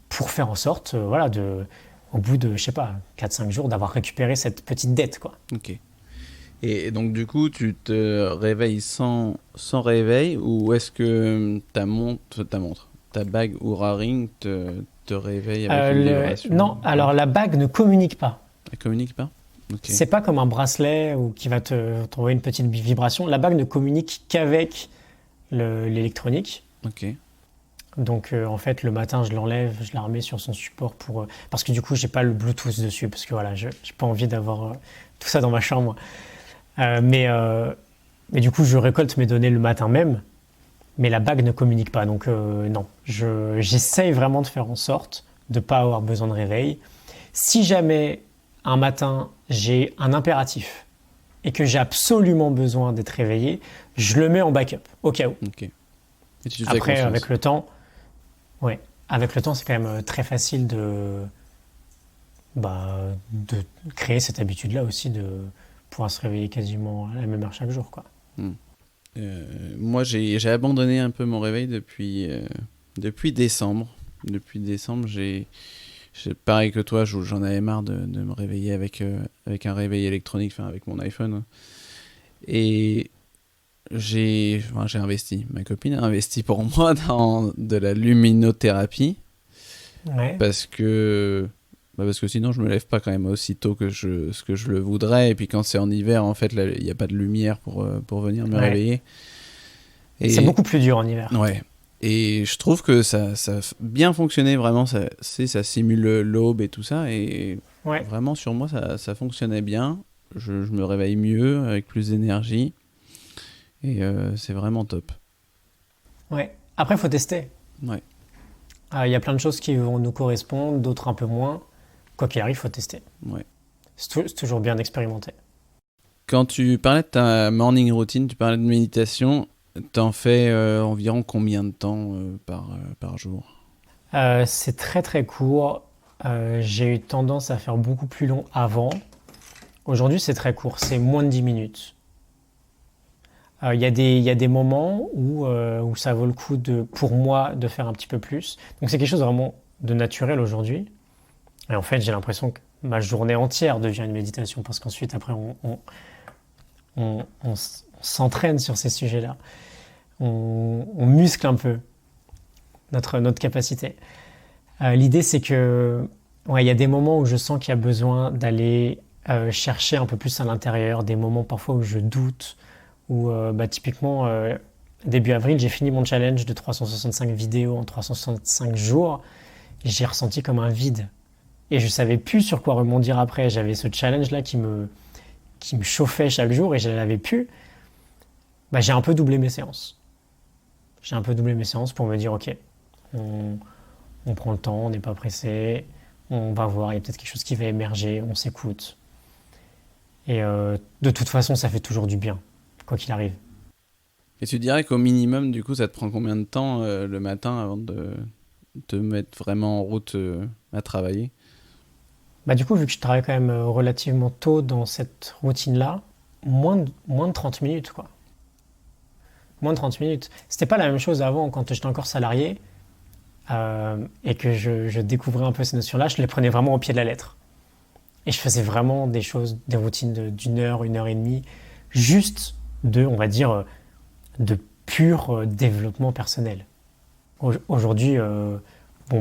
pour faire en sorte, au bout de, 4-5 jours, d'avoir récupéré cette petite dette, quoi. Ok. Et donc, du coup, tu te réveilles sans réveil, ou est-ce que ta bague Oura Ring te réveille avec une vibration? Non, alors la bague ne communique pas. Elle communique pas? Okay. C'est pas comme un bracelet qui va t'envoyer une petite vibration. La bague ne communique qu'avec l'électronique. Ok. Donc en fait le matin je l'enlève, je la remets sur son support parce que du coup j'ai pas le Bluetooth dessus parce que voilà j'ai pas envie d'avoir tout ça dans ma chambre. Mais du coup je récolte mes données le matin même, mais la bague ne communique pas. Donc non, j'essaye vraiment de faire en sorte de pas avoir besoin de réveil. Si jamais un matin j'ai un impératif et que j'ai absolument besoin d'être réveillé, je le mets en backup au cas où. Okay. Après avec le temps. Ouais, avec le temps, c'est quand même très facile de créer cette habitude-là aussi de pouvoir se réveiller quasiment à la même heure chaque jour, quoi. Moi, j'ai abandonné un peu mon réveil depuis décembre. Depuis décembre, pareil que toi, j'en avais marre de me réveiller avec un réveil électronique, avec mon iPhone. Et j'ai investi, ma copine a investi pour moi dans de la luminothérapie. Ouais. Parce que sinon je me lève pas quand même aussi tôt que ce que je le voudrais, et puis quand c'est en hiver en fait il n'y a pas de lumière pour venir me réveiller, et c'est beaucoup plus dur en hiver. Ouais. Et je trouve que ça a bien fonctionné vraiment, ça simule l'aube et tout ça, et vraiment sur moi ça fonctionnait bien. Je me réveille mieux avec plus d'énergie. Et c'est vraiment top. Ouais. Après, il faut tester. Ouais. Il y a plein de choses qui vont nous correspondre, d'autres un peu moins. Quoi qu'il arrive, il faut tester. Ouais. C'est toujours bien d'expérimenter. Quand tu parlais de ta morning routine, tu parlais de méditation, t'en fais environ combien de temps par jour? C'est très très court. J'ai eu tendance à faire beaucoup plus long avant. Aujourd'hui, c'est très court, c'est moins de 10 minutes. Il y a des moments où ça vaut le coup pour moi de faire un petit peu plus. Donc c'est quelque chose vraiment de naturel aujourd'hui. Et en fait, j'ai l'impression que ma journée entière devient une méditation parce qu'ensuite, après, on s'entraîne sur ces sujets-là. On muscle un peu notre capacité. L'idée, c'est que ouais, il y a des moments où je sens qu'il y a besoin d'aller chercher un peu plus à l'intérieur, des moments parfois où je doute, où typiquement, début avril, j'ai fini mon challenge de 365 vidéos en 365 jours. J'ai ressenti comme un vide. Et je savais plus sur quoi rebondir après. J'avais ce challenge-là qui me chauffait chaque jour et je l'avais plus. J'ai un peu doublé mes séances. J'ai un peu doublé mes séances pour me dire, ok, on prend le temps, on n'est pas pressé, on va voir, il y a peut-être quelque chose qui va émerger, on s'écoute. Et de toute façon, ça fait toujours du bien, quoi qu'il arrive. Et tu dirais qu'au minimum, du coup, ça te prend combien de temps le matin avant de te mettre vraiment en route à travailler? Du coup, vu que je travaille quand même relativement tôt dans cette routine-là, moins de 30 minutes, quoi. Moins de 30 minutes. C'était pas la même chose avant, quand j'étais encore salarié, et que je découvrais un peu ces notions-là, je les prenais vraiment au pied de la lettre. Et je faisais vraiment des routines d'une heure, 1 heure et demie, juste on va dire, de pur développement personnel. Aujourd'hui,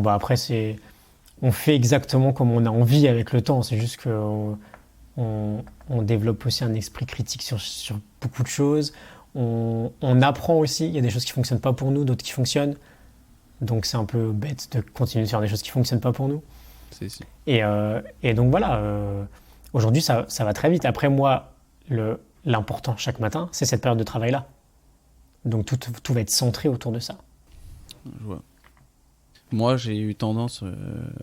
après, on fait exactement comme on a envie avec le temps. C'est juste qu'on on développe aussi un esprit critique sur beaucoup de choses. On apprend aussi. Il y a des choses qui ne fonctionnent pas pour nous, d'autres qui fonctionnent. Donc c'est un peu bête de continuer de faire des choses qui ne fonctionnent pas pour nous. C'est si. Et donc voilà, aujourd'hui ça va très vite. Après moi, l'important chaque matin, c'est cette période de travail-là. Donc tout va être centré autour de ça. Je vois. Moi, j'ai eu tendance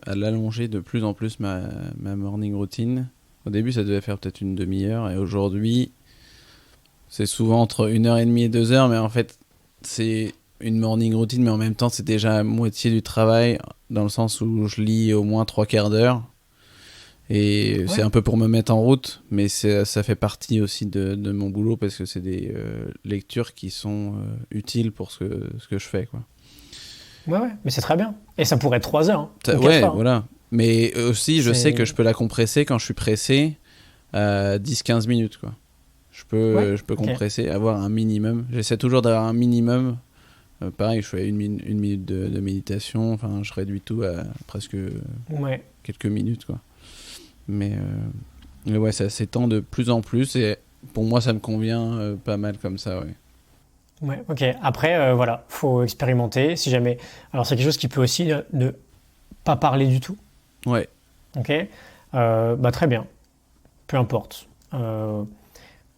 à l'allonger de plus en plus ma morning routine. Au début, ça devait faire peut-être une demi-heure. Et aujourd'hui, c'est souvent entre 1 heure et demie et 2 heures. Mais en fait, c'est une morning routine. Mais en même temps, c'est déjà la moitié du travail. Dans le sens où je lis au moins 3/4 d'heure. Et c'est un peu pour me mettre en route. Mais ça fait partie aussi de mon boulot. Parce que c'est des lectures qui sont utiles pour ce que je fais, quoi. Ouais, mais c'est très bien. Et ça pourrait être 3 heures. Ouais, voilà. Mais aussi, je sais que je peux la compresser quand je suis pressé à 10-15 minutes, quoi. Je peux compresser, avoir un minimum. J'essaie toujours d'avoir un minimum. Pareil, je fais une minute de méditation. Enfin, je réduis tout à presque quelques minutes, quoi. Mais ouais, ça s'étend de plus en plus. Et pour moi, ça me convient pas mal comme ça, ouais. Ouais, ok. Après, voilà, faut expérimenter. Si jamais, alors c'est quelque chose qui peut aussi ne pas parler du tout. Ouais. Ok. Très bien. Peu importe.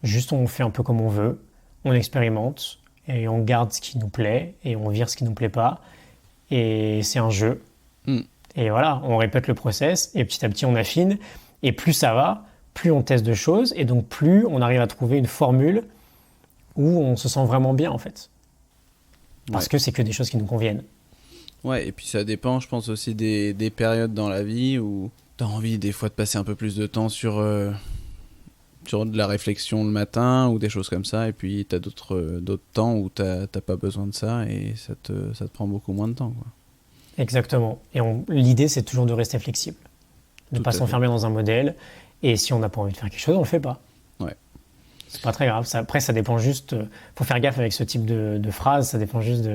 Juste, on fait un peu comme on veut. On expérimente et on garde ce qui nous plaît et on vire ce qui nous plaît pas. Et c'est un jeu. Et voilà, on répète le process et petit à petit on affine. Et plus ça va, plus on teste de choses et donc plus on arrive à trouver une formule où on se sent vraiment bien en fait. Parce que c'est que des choses qui nous conviennent. Ouais, et puis ça dépend, je pense aussi des périodes dans la vie où t'as envie des fois de passer un peu plus de temps sur de la réflexion le matin ou des choses comme ça, et puis t'as d'autres temps où t'as pas besoin de ça et ça te prend beaucoup moins de temps, quoi. Exactement. Et l'idée c'est toujours de rester flexible. De ne pas s'enfermer dans un modèle. Et si on n'a pas envie de faire quelque chose, on le fait pas. Ouais. C'est pas très grave. Après, ça dépend juste. Faut faire gaffe avec ce type de phrase. Ça dépend juste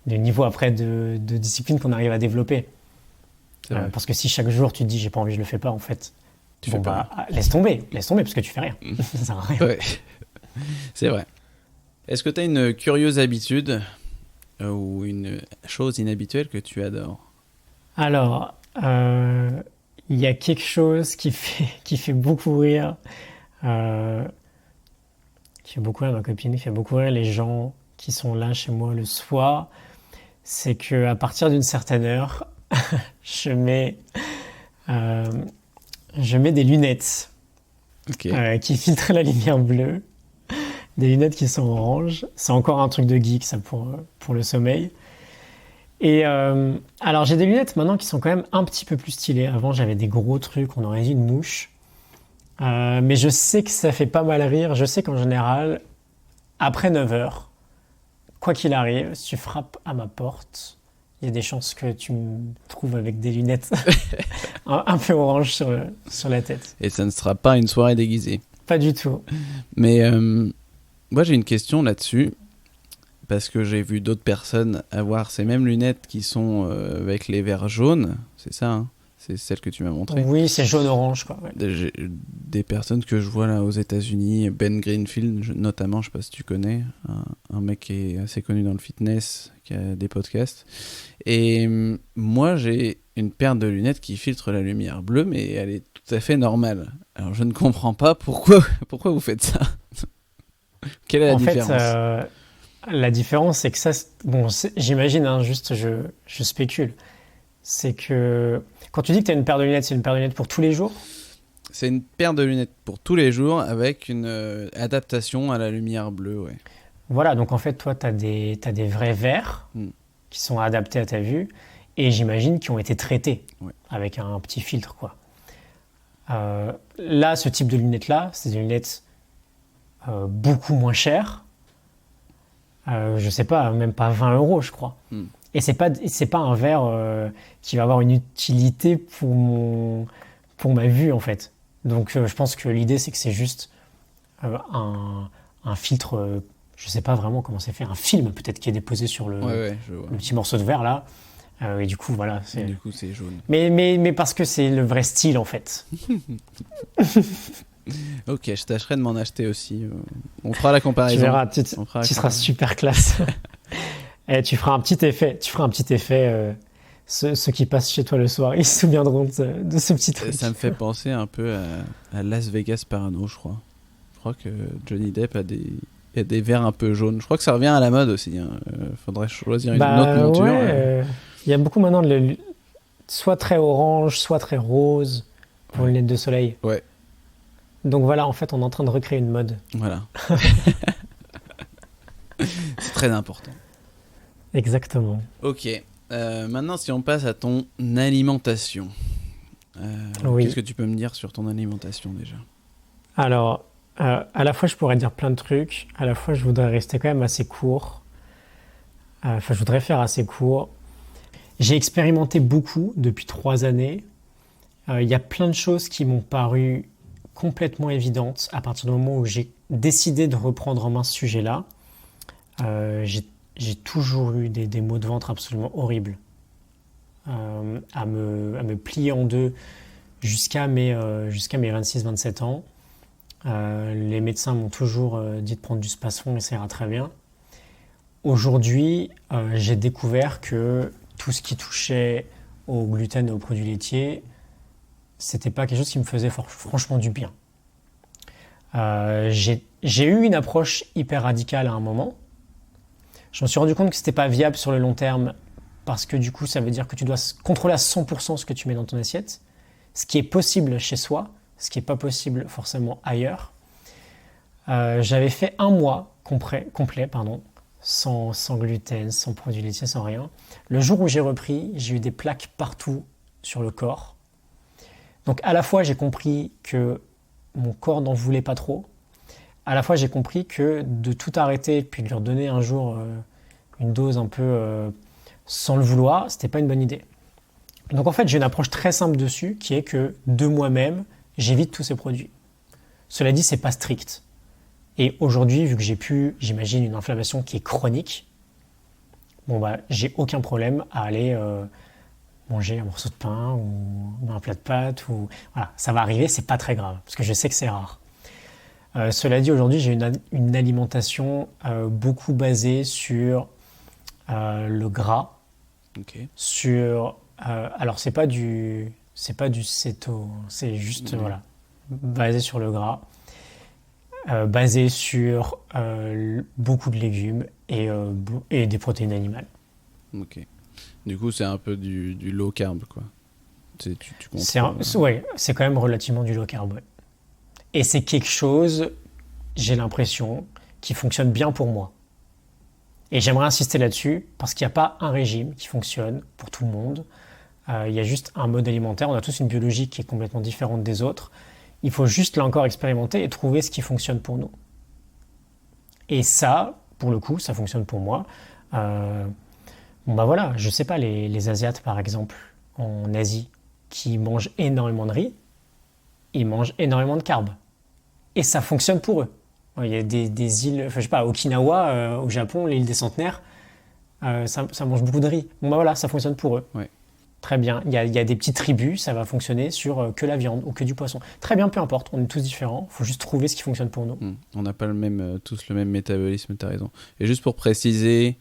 du niveau après de discipline qu'on arrive à développer. Parce que si chaque jour tu te dis j'ai pas envie, je le fais pas, en fait. Laisse tomber parce que tu fais rien. Ça sert à rien. Ouais. C'est vrai. Est-ce que tu as une curieuse habitude ou une chose inhabituelle que tu adores? Alors, il y a quelque chose qui fait beaucoup rire. Qui fait beaucoup rire ma copine, qui fait beaucoup rire les gens qui sont là chez moi le soir. C'est qu'à partir d'une certaine heure, je mets des lunettes. Ok. qui filtrent la lumière bleue, des lunettes qui sont oranges. C'est encore un truc de geek, ça, pour le sommeil. Et alors, j'ai des lunettes maintenant qui sont quand même un petit peu plus stylées. Avant, j'avais des gros trucs, on aurait dit une mouche. Mais je sais que ça fait pas mal rire. Je sais qu'en général, après 9 heures, quoi qu'il arrive, si tu frappes à ma porte, il y a des chances que tu me trouves avec des lunettes un peu orange sur la tête. Et ça ne sera pas une soirée déguisée. Pas du tout. Mais moi, j'ai une question là-dessus. Parce que j'ai vu d'autres personnes avoir ces mêmes lunettes qui sont avec les verres jaunes. C'est ça, hein? C'est celle que tu m'as montrée. Oui, c'est jaune-orange, quoi. Ouais. Des personnes que je vois là aux États-Unis, Ben Greenfield notamment, je sais pas si tu connais, un mec qui est assez connu dans le fitness, qui a des podcasts. Et moi, j'ai une paire de lunettes qui filtre la lumière bleue, mais elle est tout à fait normale. Alors, je ne comprends pas pourquoi vous faites ça. Quelle est la différence? La différence, c'est que ça, bon, j'imagine, hein, juste je spécule, c'est que quand tu dis que tu as une paire de lunettes, c'est une paire de lunettes pour tous les jours? C'est une paire de lunettes pour tous les jours avec une adaptation à la lumière bleue, ouais. Voilà, donc en fait, toi, t'as des vrais verres qui sont adaptés à ta vue et j'imagine qui ont été traités avec un petit filtre, quoi. Là, ce type de lunettes-là, c'est des lunettes beaucoup moins chères. Je sais pas, même pas 20 euros, je crois. Et c'est pas un verre qui va avoir une utilité pour ma vue, en fait. Donc, je pense que l'idée, c'est que c'est juste un filtre, je sais pas vraiment comment c'est fait, un film peut-être qui est déposé sur le petit morceau de verre, là. Et du coup, voilà. Du coup, c'est jaune. Mais parce que c'est le vrai style, en fait. Ok, je tâcherai de m'en acheter aussi. On fera la comparaison. Tu verras, tu seras super classe. Et tu feras un petit effet. Ceux qui passent chez toi le soir, ils se souviendront de ce petit truc. Ça me fait penser un peu à Las Vegas Parano, je crois. Je crois que Johnny Depp a des verres un peu jaunes. Je crois que ça revient à la mode aussi. Faudrait choisir une autre monture. Il y a beaucoup maintenant soit très orange, soit très rose pour les lunettes de soleil. Ouais. Donc voilà, en fait, on est en train de recréer une mode. Voilà. C'est très important. Exactement. Ok. Maintenant, si on passe à ton alimentation. Qu'est-ce que tu peux me dire sur ton alimentation déjà? Alors, à la fois, je pourrais dire plein de trucs. À la fois, je voudrais rester quand même assez court. Je voudrais faire assez court. J'ai expérimenté beaucoup depuis 3 années. Il y a plein de choses qui m'ont paru complètement évidentes à partir du moment où j'ai décidé de reprendre en main ce sujet-là. J'ai toujours eu des maux de ventre absolument horribles, à me plier en deux jusqu'à mes 26-27 ans. Les médecins m'ont toujours dit de prendre du Spasfon et ça ira très bien. Aujourd'hui, j'ai découvert que tout ce qui touchait au gluten et aux produits laitiers, c'était pas quelque chose qui me faisait franchement du bien. J'ai eu une approche hyper radicale à un moment. Je me suis rendu compte que c'était pas viable sur le long terme parce que du coup, ça veut dire que tu dois contrôler à 100% ce que tu mets dans ton assiette, ce qui est possible chez soi, ce qui n'est pas possible forcément ailleurs. J'avais fait 1 mois complet, sans gluten, sans produits laitiers, sans rien. Le jour où j'ai repris, j'ai eu des plaques partout sur le corps. Donc à la fois, j'ai compris que mon corps n'en voulait pas trop. À la fois, j'ai compris que de tout arrêter puis de leur donner un jour une dose un peu sans le vouloir, c'était pas une bonne idée. Donc en fait, j'ai une approche très simple dessus qui est que de moi-même, j'évite tous ces produits. Cela dit, c'est pas strict. Et aujourd'hui, vu que j'imagine, une inflammation qui est chronique, j'ai aucun problème à aller manger un morceau de pain ou un plat de pâtes. Voilà, ça va arriver, c'est pas très grave, parce que je sais que c'est rare. Cela dit, aujourd'hui, j'ai une alimentation beaucoup basée sur le gras, alors c'est pas du céto, c'est juste basé sur le gras, basé sur beaucoup de légumes et des protéines animales. Ok. Du coup, c'est un peu du low carb, quoi. C'est quand même relativement du low carb. Ouais. Et c'est quelque chose, j'ai l'impression, qui fonctionne bien pour moi. Et j'aimerais insister là-dessus parce qu'il n'y a pas un régime qui fonctionne pour tout le monde. Il y a juste un mode alimentaire. On a tous une biologie qui est complètement différente des autres. Il faut juste là encore expérimenter et trouver ce qui fonctionne pour nous. Et ça, pour le coup, ça fonctionne pour moi. Bon bah voilà, je sais pas, les Asiates par exemple, en Asie, qui mangent énormément de riz, ils mangent énormément de carbs. Et ça fonctionne pour eux. Il y a des îles, enfin je sais pas, à Okinawa, au Japon, l'île des centenaires, ça mange beaucoup de riz. Bon bah voilà, ça fonctionne pour eux. Ouais. Très bien. Il y a des petites tribus, ça va fonctionner sur que la viande ou que du poisson. Très bien, peu importe, on est tous différents. Il faut juste trouver ce qui fonctionne pour nous. On n'a pas tous le même métabolisme, t'as raison. Et juste pour préciser,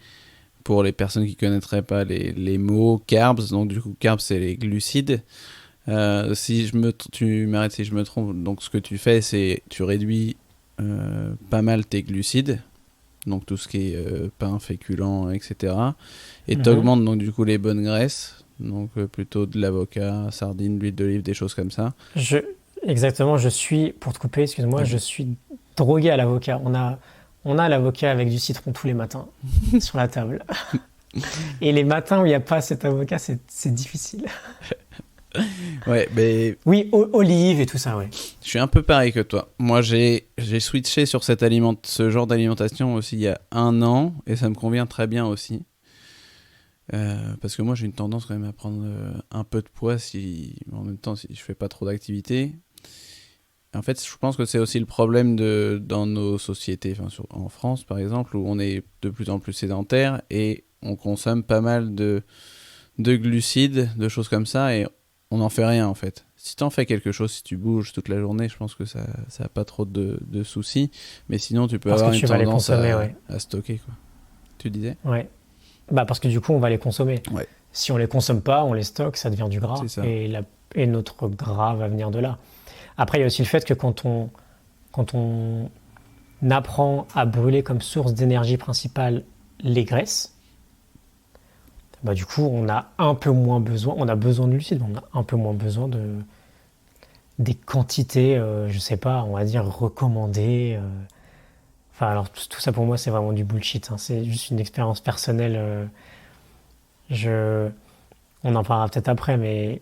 pour les personnes qui ne connaîtraient pas les mots, carbs, donc du coup, carbs, c'est les glucides. Tu m'arrêtes si je me trompe, donc ce que tu fais, c'est tu réduis pas mal tes glucides, donc tout ce qui est pain, féculent, etc. Et tu augmentes donc du coup les bonnes graisses, donc plutôt de l'avocat, sardines, l'huile d'olive, des choses comme ça. Exactement, pour te couper, excuse-moi, je suis drogué à l'avocat. On a l'avocat avec du citron tous les matins sur la table. Et les matins où il n'y a pas cet avocat, c'est difficile. Ouais, mais... Oui, olive et tout ça, ouais. Je suis un peu pareil que toi. Moi, j'ai switché sur ce genre d'alimentation aussi il y a 1 an, et ça me convient très bien aussi. Parce que moi, j'ai une tendance quand même à prendre un peu de poids en même temps, si je fais pas trop d'activité. En fait, je pense que c'est aussi le problème dans nos sociétés, en France par exemple, où on est de plus en plus sédentaire et on consomme pas mal de glucides, de choses comme ça, et on n'en fait rien en fait. Si t'en fais quelque chose, si tu bouges toute la journée, je pense que ça a pas trop de soucis, mais sinon tu peux avoir une tendance à stocker, quoi. Tu disais ? Ouais. Bah parce que du coup, on va les consommer. Ouais. Si on les consomme pas, on les stocke, ça devient du gras, C'est ça. et notre gras va venir de là. Après, il y a aussi le fait que quand on apprend à brûler comme source d'énergie principale les graisses, bah du coup, on a un peu moins besoin, on a besoin de glucides, mais on a un peu moins besoin des quantités, je sais pas, on va dire recommandées. Enfin, alors tout ça pour moi, c'est vraiment du bullshit, hein. C'est juste une expérience personnelle. On en parlera peut-être après, mais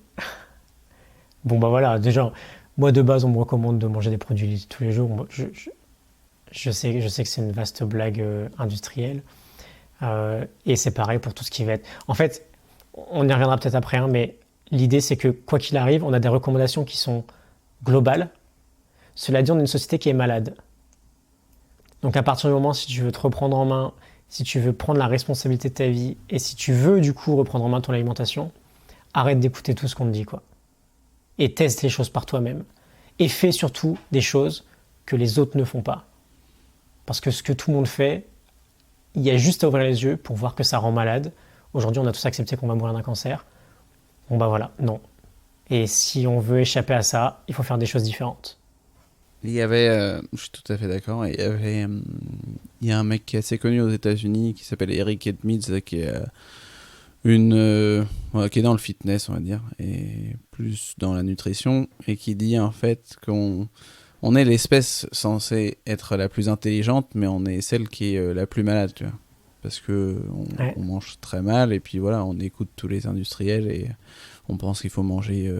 bon bah voilà, déjà, moi de base, on me recommande de manger des produits tous les jours. Moi, je sais que c'est une vaste blague industrielle. Et c'est pareil pour tout ce qui va être... En fait, on y reviendra peut-être après, hein, mais l'idée c'est que quoi qu'il arrive, on a des recommandations qui sont globales. Cela dit, on est une société qui est malade. Donc à partir du moment, si tu veux te reprendre en main, si tu veux prendre la responsabilité de ta vie, et si tu veux du coup reprendre en main ton alimentation, arrête d'écouter tout ce qu'on te dit, quoi. Et teste les choses par toi-même. Et fais surtout des choses que les autres ne font pas. Parce que ce que tout le monde fait, il y a juste à ouvrir les yeux pour voir que ça rend malade. Aujourd'hui, on a tous accepté qu'on va mourir d'un cancer. Bon bah voilà, non. Et si on veut échapper à ça, il faut faire des choses différentes. Il y avait, je suis tout à fait d'accord, il y a un mec qui est assez connu aux États-Unis qui s'appelle Eric Edmeades, qui est qui est dans le fitness, on va dire, et plus dans la nutrition, et qui dit en fait qu'on est l'espèce censée être la plus intelligente, mais on est celle qui est la plus malade, tu vois. Parce que on mange très mal, et puis voilà, on écoute tous les industriels, et on pense qu'il faut manger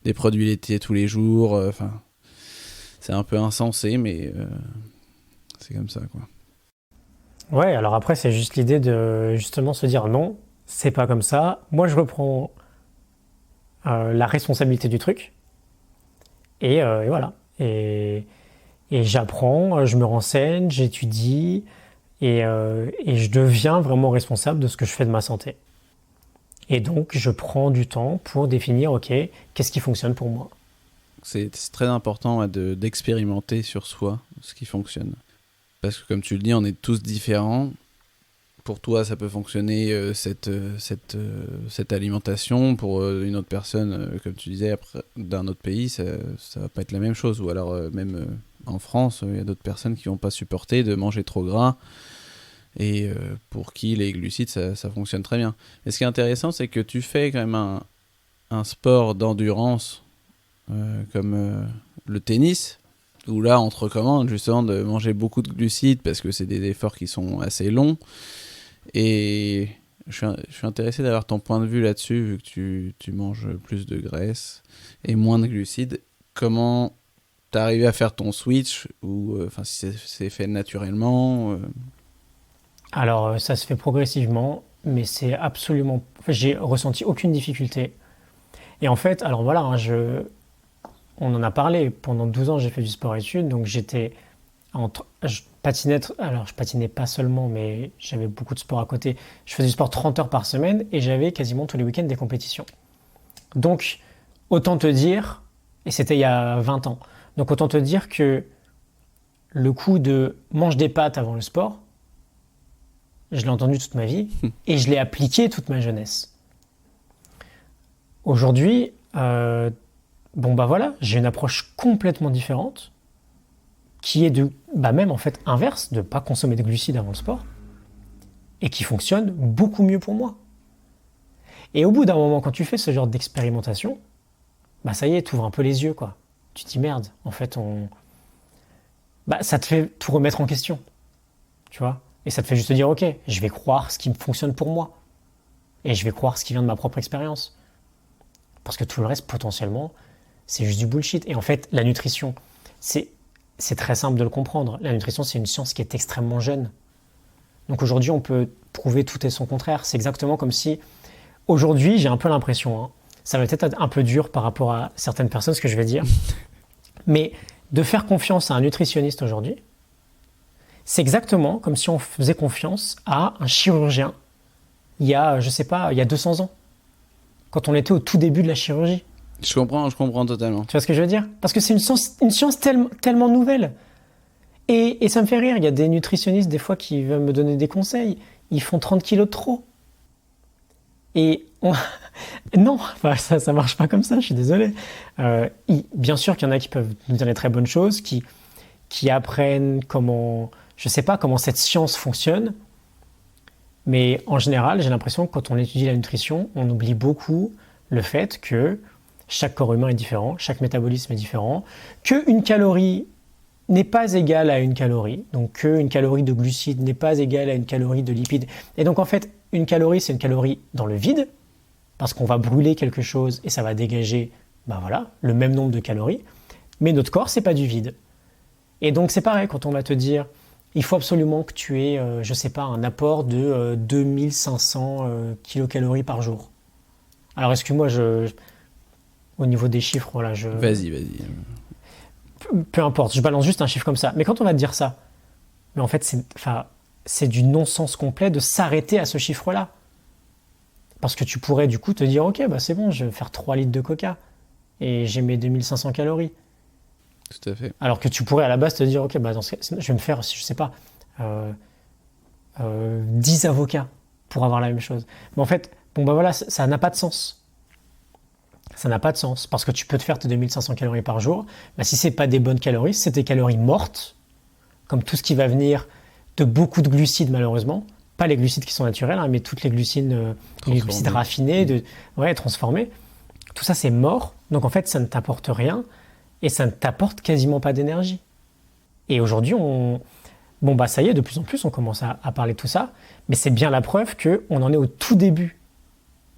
des produits laitiers tous les jours, c'est un peu insensé, mais c'est comme ça, quoi. Ouais, alors après, c'est juste l'idée de justement se dire non, c'est pas comme ça. Moi, je reprends la responsabilité du truc. Et voilà. Et j'apprends, je me renseigne, j'étudie, et je deviens vraiment responsable de ce que je fais de ma santé. Et donc, je prends du temps pour définir, ok, qu'est-ce qui fonctionne pour moi. C'est très important d'expérimenter sur soi ce qui fonctionne. Parce que comme tu le dis, on est tous différents. Pour toi, ça peut fonctionner cette alimentation. Pour une autre personne, comme tu disais, d'un autre pays, ça va pas être la même chose. Ou alors même en France, il y a d'autres personnes qui vont pas supporter de manger trop gras. Et pour qui les glucides, ça fonctionne très bien. Et ce qui est intéressant, c'est que tu fais quand même un sport d'endurance comme le tennis, où là, on te recommande justement de manger beaucoup de glucides parce que c'est des efforts qui sont assez longs. Et je suis intéressé d'avoir ton point de vue là-dessus, vu que tu manges plus de graisse et moins de glucides. Comment t'es arrivé à faire ton switch, ou si c'est fait naturellement Alors, ça se fait progressivement, mais c'est absolument... enfin, j'ai ressenti aucune difficulté. Et en fait, alors voilà, hein, on en a parlé, pendant 12 ans, j'ai fait du sport-études, donc je patinais, alors je patinais pas seulement, mais j'avais beaucoup de sport à côté. Je faisais du sport 30 heures par semaine et j'avais quasiment tous les week-ends des compétitions. Donc, autant te dire, et c'était il y a 20 ans, donc autant te dire que le coup de mange des pâtes avant le sport, je l'ai entendu toute ma vie et je l'ai appliqué toute ma jeunesse. Aujourd'hui, voilà, j'ai une approche complètement différente qui est même en fait inverse, de ne pas consommer de glucides avant le sport et qui fonctionne beaucoup mieux pour moi. Et au bout d'un moment, quand tu fais ce genre d'expérimentation, ça y est, tu ouvres un peu les yeux, quoi. Tu te dis merde, en fait, ça te fait tout remettre en question, tu vois. Et ça te fait juste te dire, ok, je vais croire ce qui fonctionne pour moi. Et je vais croire ce qui vient de ma propre expérience. Parce que tout le reste, potentiellement, c'est juste du bullshit. Et en fait, la nutrition, c'est très simple de le comprendre. La nutrition, c'est une science qui est extrêmement jeune. Donc aujourd'hui, on peut prouver tout et son contraire. C'est exactement comme si, aujourd'hui, j'ai un peu l'impression, ça va peut-être être un peu dur par rapport à certaines personnes, ce que je vais dire, mais de faire confiance à un nutritionniste aujourd'hui, c'est exactement comme si on faisait confiance à un chirurgien il y a, je sais pas, il y a 200 ans, quand on était au tout début de la chirurgie. Je comprends totalement. Tu vois ce que je veux dire? Parce que c'est une science tellement nouvelle. Et ça me fait rire, il y a des nutritionnistes des fois qui veulent me donner des conseils, ils font 30 kilos de trop. Et non, ça marche pas comme ça, je suis désolé. Bien sûr qu'il y en a qui peuvent nous dire des très bonnes choses, qui apprennent comment, je sais pas comment cette science fonctionne, mais en général, j'ai l'impression que quand on étudie la nutrition, on oublie beaucoup le fait que chaque corps humain est différent, chaque métabolisme est différent, qu'une calorie n'est pas égale à une calorie, donc qu'une calorie de glucides n'est pas égale à une calorie de lipides. Et donc en fait, une calorie, c'est une calorie dans le vide, parce qu'on va brûler quelque chose et ça va dégager le même nombre de calories, mais notre corps, c'est pas du vide. Et donc c'est pareil, quand on va te dire, il faut absolument que tu aies, un apport de 2500 kilocalories par jour. Alors excuse-moi, au niveau des chiffres, voilà, Vas-y. Peu importe, je balance juste un chiffre comme ça. Mais quand on va te dire ça, mais en fait, c'est du non-sens complet de s'arrêter à ce chiffre-là. Parce que tu pourrais du coup te dire, ok, c'est bon, je vais faire 3 litres de coca et j'ai mes 2500 calories. Tout à fait. Alors que tu pourrais à la base te dire, ok, dans ce cas, je vais me faire, je sais pas, 10 avocats pour avoir la même chose. Mais en fait, ça n'a pas de sens. Ça n'a pas de sens, parce que tu peux te faire tes 2500 calories par jour, si c'est pas des bonnes calories, c'est des calories mortes, comme tout ce qui va venir de beaucoup de glucides malheureusement, pas les glucides qui sont naturels, mais toutes les glucides raffinés, transformés, tout ça c'est mort, donc en fait ça ne t'apporte rien, et ça ne t'apporte quasiment pas d'énergie. Et aujourd'hui, ça y est, de plus en plus on commence à parler de tout ça, mais c'est bien la preuve qu'on en est au tout début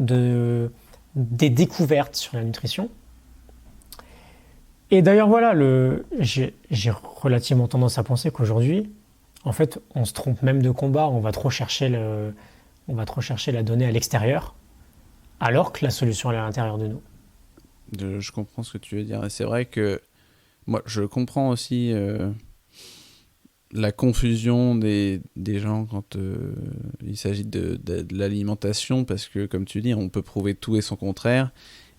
des découvertes sur la nutrition. Et d'ailleurs, j'ai relativement tendance à penser qu'aujourd'hui, en fait, on se trompe même de combat, on va trop chercher la donnée à l'extérieur, alors que la solution elle est à l'intérieur de nous. Je comprends ce que tu veux dire. Et c'est vrai que moi, je comprends aussi la confusion des gens quand il s'agit de l'alimentation, parce que, comme tu dis, on peut prouver tout et son contraire.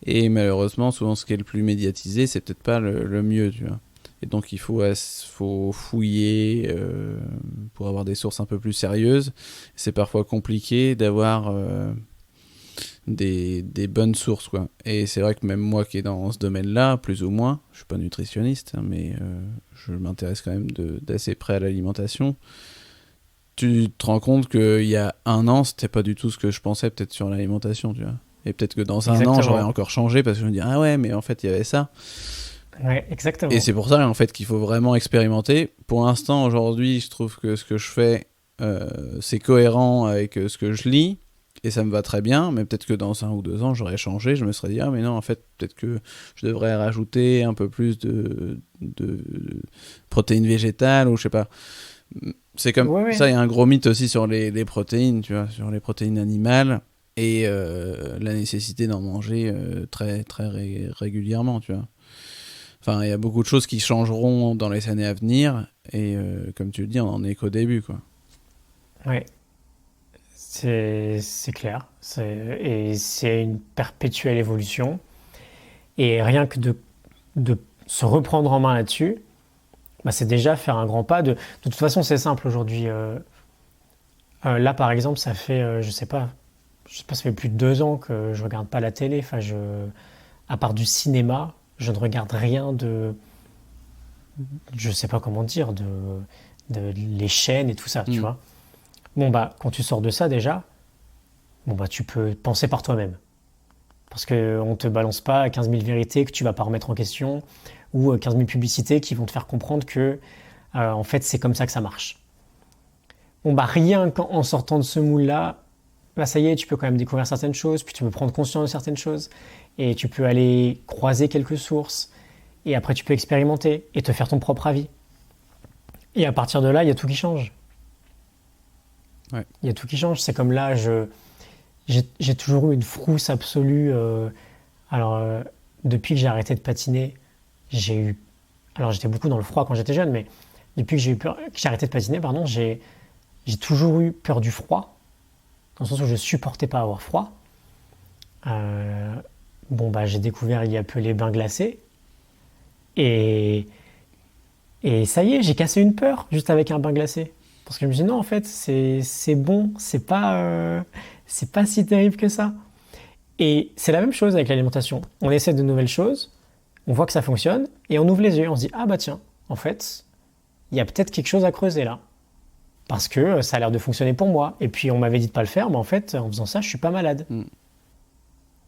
Et malheureusement, souvent, ce qui est le plus médiatisé, c'est peut-être pas le mieux, tu vois. Et donc, il faut fouiller pour avoir des sources un peu plus sérieuses. C'est parfois compliqué d'avoir des bonnes sources, quoi. Et c'est vrai que même moi qui est dans ce domaine-là, plus ou moins, je suis pas nutritionniste, mais je m'intéresse quand même d'assez près à l'alimentation. Tu te rends compte qu'il y a un an, c'était pas du tout ce que je pensais peut-être sur l'alimentation, tu vois. Et peut-être que dans un an, j'aurais encore changé parce que je me dis, ah ouais, mais en fait, il y avait ça. Ouais, exactement. Et c'est pour ça, en fait, qu'il faut vraiment expérimenter. Pour l'instant, aujourd'hui, je trouve que ce que je fais, c'est cohérent avec ce que je lis, et ça me va très bien, mais peut-être que dans 1 ou 2 ans, j'aurais changé, je me serais dit, ah mais non, en fait, peut-être que je devrais rajouter un peu plus de protéines végétales, ou je sais pas. C'est comme Ouais, ça, ouais. il y a un gros mythe aussi sur les protéines, tu vois, sur les protéines animales, et la nécessité d'en manger très, très régulièrement, tu vois. Enfin, il y a beaucoup de choses qui changeront dans les années à venir, et comme tu le dis, on en est qu'au début, quoi. Ouais. C'est clair. Et c'est une perpétuelle évolution. Et rien que de se reprendre en main là-dessus, bah, c'est déjà faire un grand pas. De toute façon, c'est simple aujourd'hui. Là, par exemple, ça fait, je sais pas, ça fait plus de 2 ans que je regarde pas la télé. Enfin, à part du cinéma, je ne regarde rien je sais pas comment dire, de les chaînes et tout ça, tu Mm. vois. Bon, bah, quand tu sors de ça déjà, bon, bah, tu peux penser par toi-même. Parce qu'on ne te balance pas 15 000 vérités que tu vas pas remettre en question ou 15 000 publicités qui vont te faire comprendre que, en fait, c'est comme ça que ça marche. Bon, bah, rien qu'en sortant de ce moule-là, bah, ça y est, tu peux quand même découvrir certaines choses, puis tu peux prendre conscience de certaines choses, et tu peux aller croiser quelques sources, et après tu peux expérimenter et te faire ton propre avis. Et à partir de là, il y a tout qui change. Ouais. Il y a tout qui change. C'est comme là, j'ai toujours eu une frousse absolue. Alors, depuis que j'ai arrêté de patiner, j'ai eu. Alors, j'étais beaucoup dans le froid quand j'étais jeune, mais depuis que que j'ai arrêté de patiner, pardon, j'ai toujours eu peur du froid, dans le sens où je supportais pas avoir froid. Euh, bon, bah, j'ai découvert il y a peu les bains glacés, et, et ça y est, j'ai cassé une peur juste avec un bain glacé. Parce que je me dis non, en fait, c'est bon, c'est pas si terrible que ça. Et c'est la même chose avec l'alimentation. On essaie de nouvelles choses, on voit que ça fonctionne, et on ouvre les yeux, on se dit, ah bah tiens, en fait, il y a peut-être quelque chose à creuser là. Parce que ça a l'air de fonctionner pour moi. Et puis on m'avait dit de pas le faire, mais en fait, en faisant ça, je suis pas malade. Mm.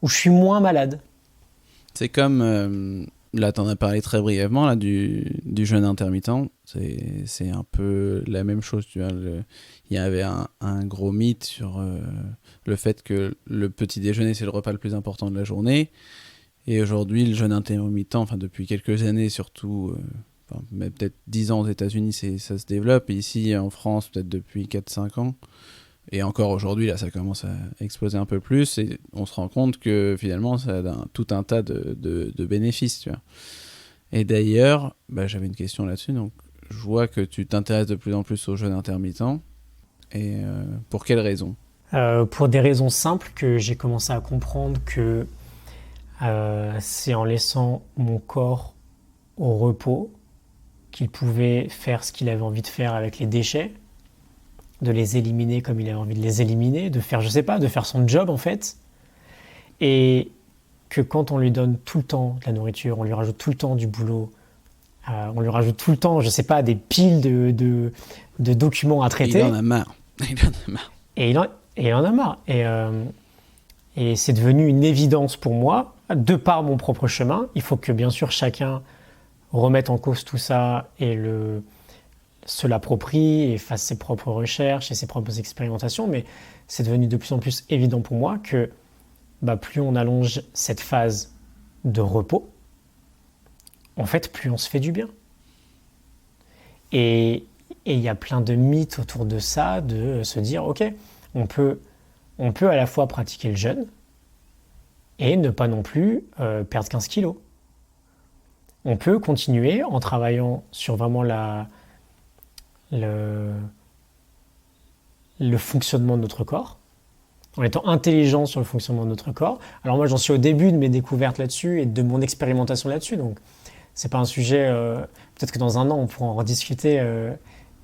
Ou je suis moins malade. C'est comme, là, t'en as parlé très brièvement, là, du jeûne intermittent. C'est un peu la même chose, tu vois. Il y avait un gros mythe sur le fait que le petit déjeuner, c'est le repas le plus important de la journée. Et aujourd'hui, le jeûne intermittent, enfin, depuis quelques années surtout, enfin, mais peut-être 10 ans aux États-Unis, ça se développe. Et ici, en France, peut-être depuis 4-5 ans. Et encore aujourd'hui, là, ça commence à exploser un peu plus, et on se rend compte que finalement, ça a tout un tas de bénéfices, tu vois. Et d'ailleurs, bah, j'avais une question là-dessus, donc je vois que tu t'intéresses de plus en plus au jeûne intermittent, et pour quelles raisons? Pour des raisons simples que j'ai commencé à comprendre que c'est en laissant mon corps au repos qu'il pouvait faire ce qu'il avait envie de faire avec les déchets, de les éliminer comme il avait envie de les éliminer, de faire, je sais pas, de faire son job en fait. Et que quand on lui donne tout le temps de la nourriture, on lui rajoute tout le temps du boulot, on lui rajoute tout le temps, je sais pas, des piles de documents à Il en traiter, a marre. Il en a marre. et il en a marre. Et c'est devenu une évidence pour moi, de par mon propre chemin. Il faut que bien sûr chacun remette en cause tout ça et se l'approprie et fasse ses propres recherches et ses propres expérimentations, mais c'est devenu de plus en plus évident pour moi que bah, plus on allonge cette phase de repos, en fait, plus on se fait du bien. Et il y a plein de mythes autour de ça, de se dire, ok, on peut, on peut à la fois pratiquer le jeûne et ne pas non plus perdre 15 kilos. On peut continuer en travaillant sur vraiment le, le fonctionnement de notre corps, en étant intelligent sur le fonctionnement de notre corps. Alors moi, j'en suis au début de mes découvertes là-dessus et de mon expérimentation là-dessus, donc c'est pas un sujet. Peut-être que dans 1 an, on pourra en rediscuter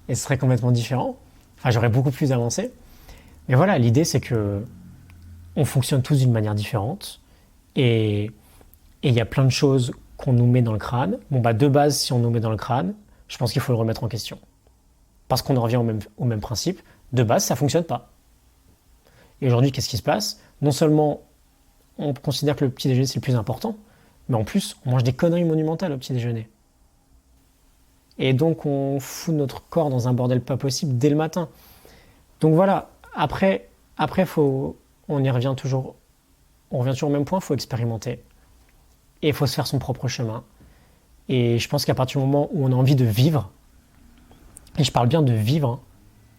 et ce serait complètement différent. Enfin, j'aurais beaucoup plus avancé. Mais voilà, l'idée, c'est que on fonctionne tous d'une manière différente et il y a plein de choses qu'on nous met dans le crâne. Bon, bah, de base, si on nous met dans le crâne, je pense qu'il faut le remettre en question. Parce qu'on en revient au même principe. De base, ça fonctionne pas. Et aujourd'hui, qu'est-ce qui se passe? Non seulement on considère que le petit déjeuner, c'est le plus important, Mais en plus, on mange des conneries monumentales au petit déjeuner. Et donc, on fout notre corps dans un bordel pas possible dès le matin. Donc voilà, après on y revient toujours, on revient toujours au même point, il faut expérimenter. Et il faut se faire son propre chemin. Et je pense qu'à partir du moment où on a envie de vivre, et je parle bien de vivre, hein,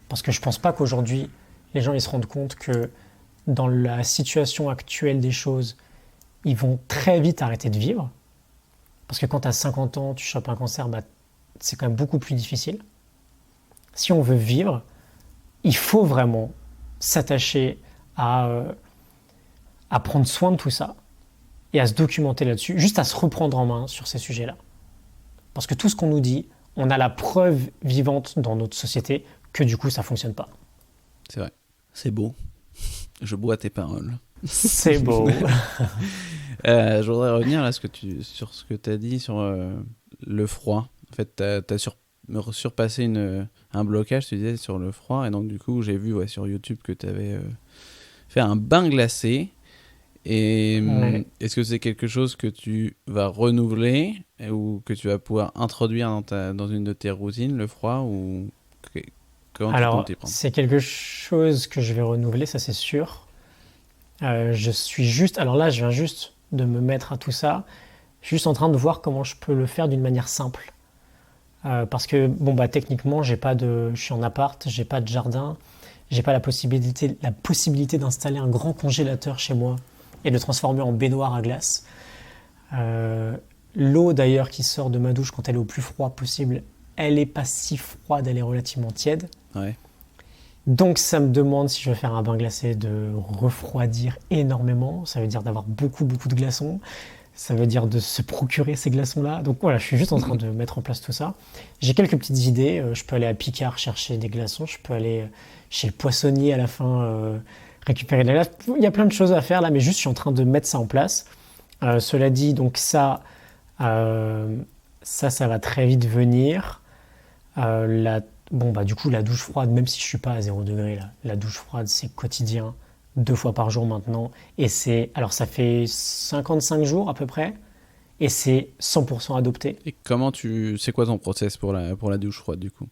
parce que je pense pas qu'aujourd'hui, les gens ils se rendent compte que dans la situation actuelle des choses, ils vont très vite arrêter de vivre. Parce que quand tu as 50 ans, tu chopes un cancer, bah, c'est quand même beaucoup plus difficile. Si on veut vivre, il faut vraiment s'attacher à prendre soin de tout ça et à se documenter là-dessus, juste à se reprendre en main sur ces sujets-là. Parce que tout ce qu'on nous dit, on a la preuve vivante dans notre société que du coup ça fonctionne pas. C'est vrai. C'est beau. Je bois tes paroles. C'est beau. Je voudrais revenir là sur ce que tu as dit sur le froid. En fait, tu as surpassé un blocage, tu disais, sur le froid. Et donc, du coup, j'ai vu sur YouTube que tu avais fait un bain glacé. Et Ouais. est-ce que c'est quelque chose que tu vas renouveler ou que tu vas pouvoir introduire dans une de tes routines, le froid, ou comment tu comptes Alors, y prendre? c'est quelque chose que je vais renouveler, ça c'est sûr. Je suis juste, alors là, je viens juste de me mettre à tout ça. Je suis juste en train de voir comment je peux le faire d'une manière simple. Parce que, bon, bah, techniquement, je suis en appart, j'ai pas de jardin, j'ai pas la possibilité d'installer un grand congélateur chez moi et de le transformer en baignoire à glace. Euh, L'eau d'ailleurs qui sort de ma douche quand elle est au plus froid possible, elle est pas si froide, elle est relativement tiède. Ouais. Donc ça me demande, si je veux faire un bain glacé, de refroidir énormément. Ça veut dire d'avoir beaucoup beaucoup de glaçons. Ça veut dire de se procurer ces glaçons-là. Donc voilà, je suis juste en train de mettre en place tout ça. J'ai quelques petites idées. Je peux aller à Picard chercher des glaçons. Je peux aller chez le poissonnier à la fin récupérer de la glace. Il y a plein de choses à faire là, mais juste je suis en train de mettre ça en place. Cela dit, donc euh, ça va très vite venir. Bon, bah, du coup, la douche froide, même si je suis pas à 0 degré, là, la douche froide, c'est quotidien, 2 fois par jour maintenant. Alors ça fait 55 jours à peu près, et c'est 100% adopté. Et c'est quoi ton process pour la douche froide, du coup?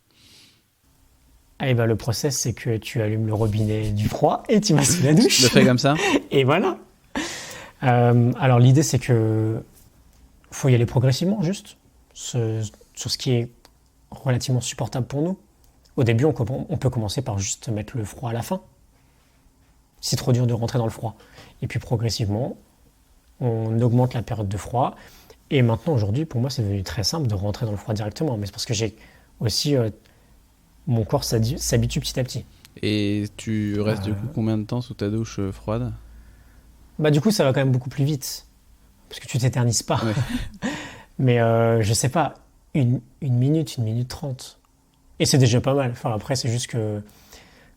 Et bah, le process, c'est que tu allumes le robinet du froid et tu vas sous la Tu douche. le fais comme ça? Et voilà. Alors l'idée, c'est que faut y aller progressivement, juste, sur ce qui est relativement supportable pour nous. Au début, on peut commencer par juste mettre le froid à la fin. C'est trop dur de rentrer dans le froid. Et puis progressivement, on augmente la période de froid. Et maintenant, aujourd'hui, pour moi, c'est devenu très simple de rentrer dans le froid directement. Mais c'est parce que j'ai aussi... mon corps s'habitue petit à petit. Et tu restes du coup combien de temps sous ta douche froide? Bah, du coup, ça va quand même beaucoup plus vite. Parce que tu t'éternises pas. Ouais. Mais je sais pas, une minute, 1 minute 30. Et c'est déjà pas mal. Enfin, après, c'est juste que,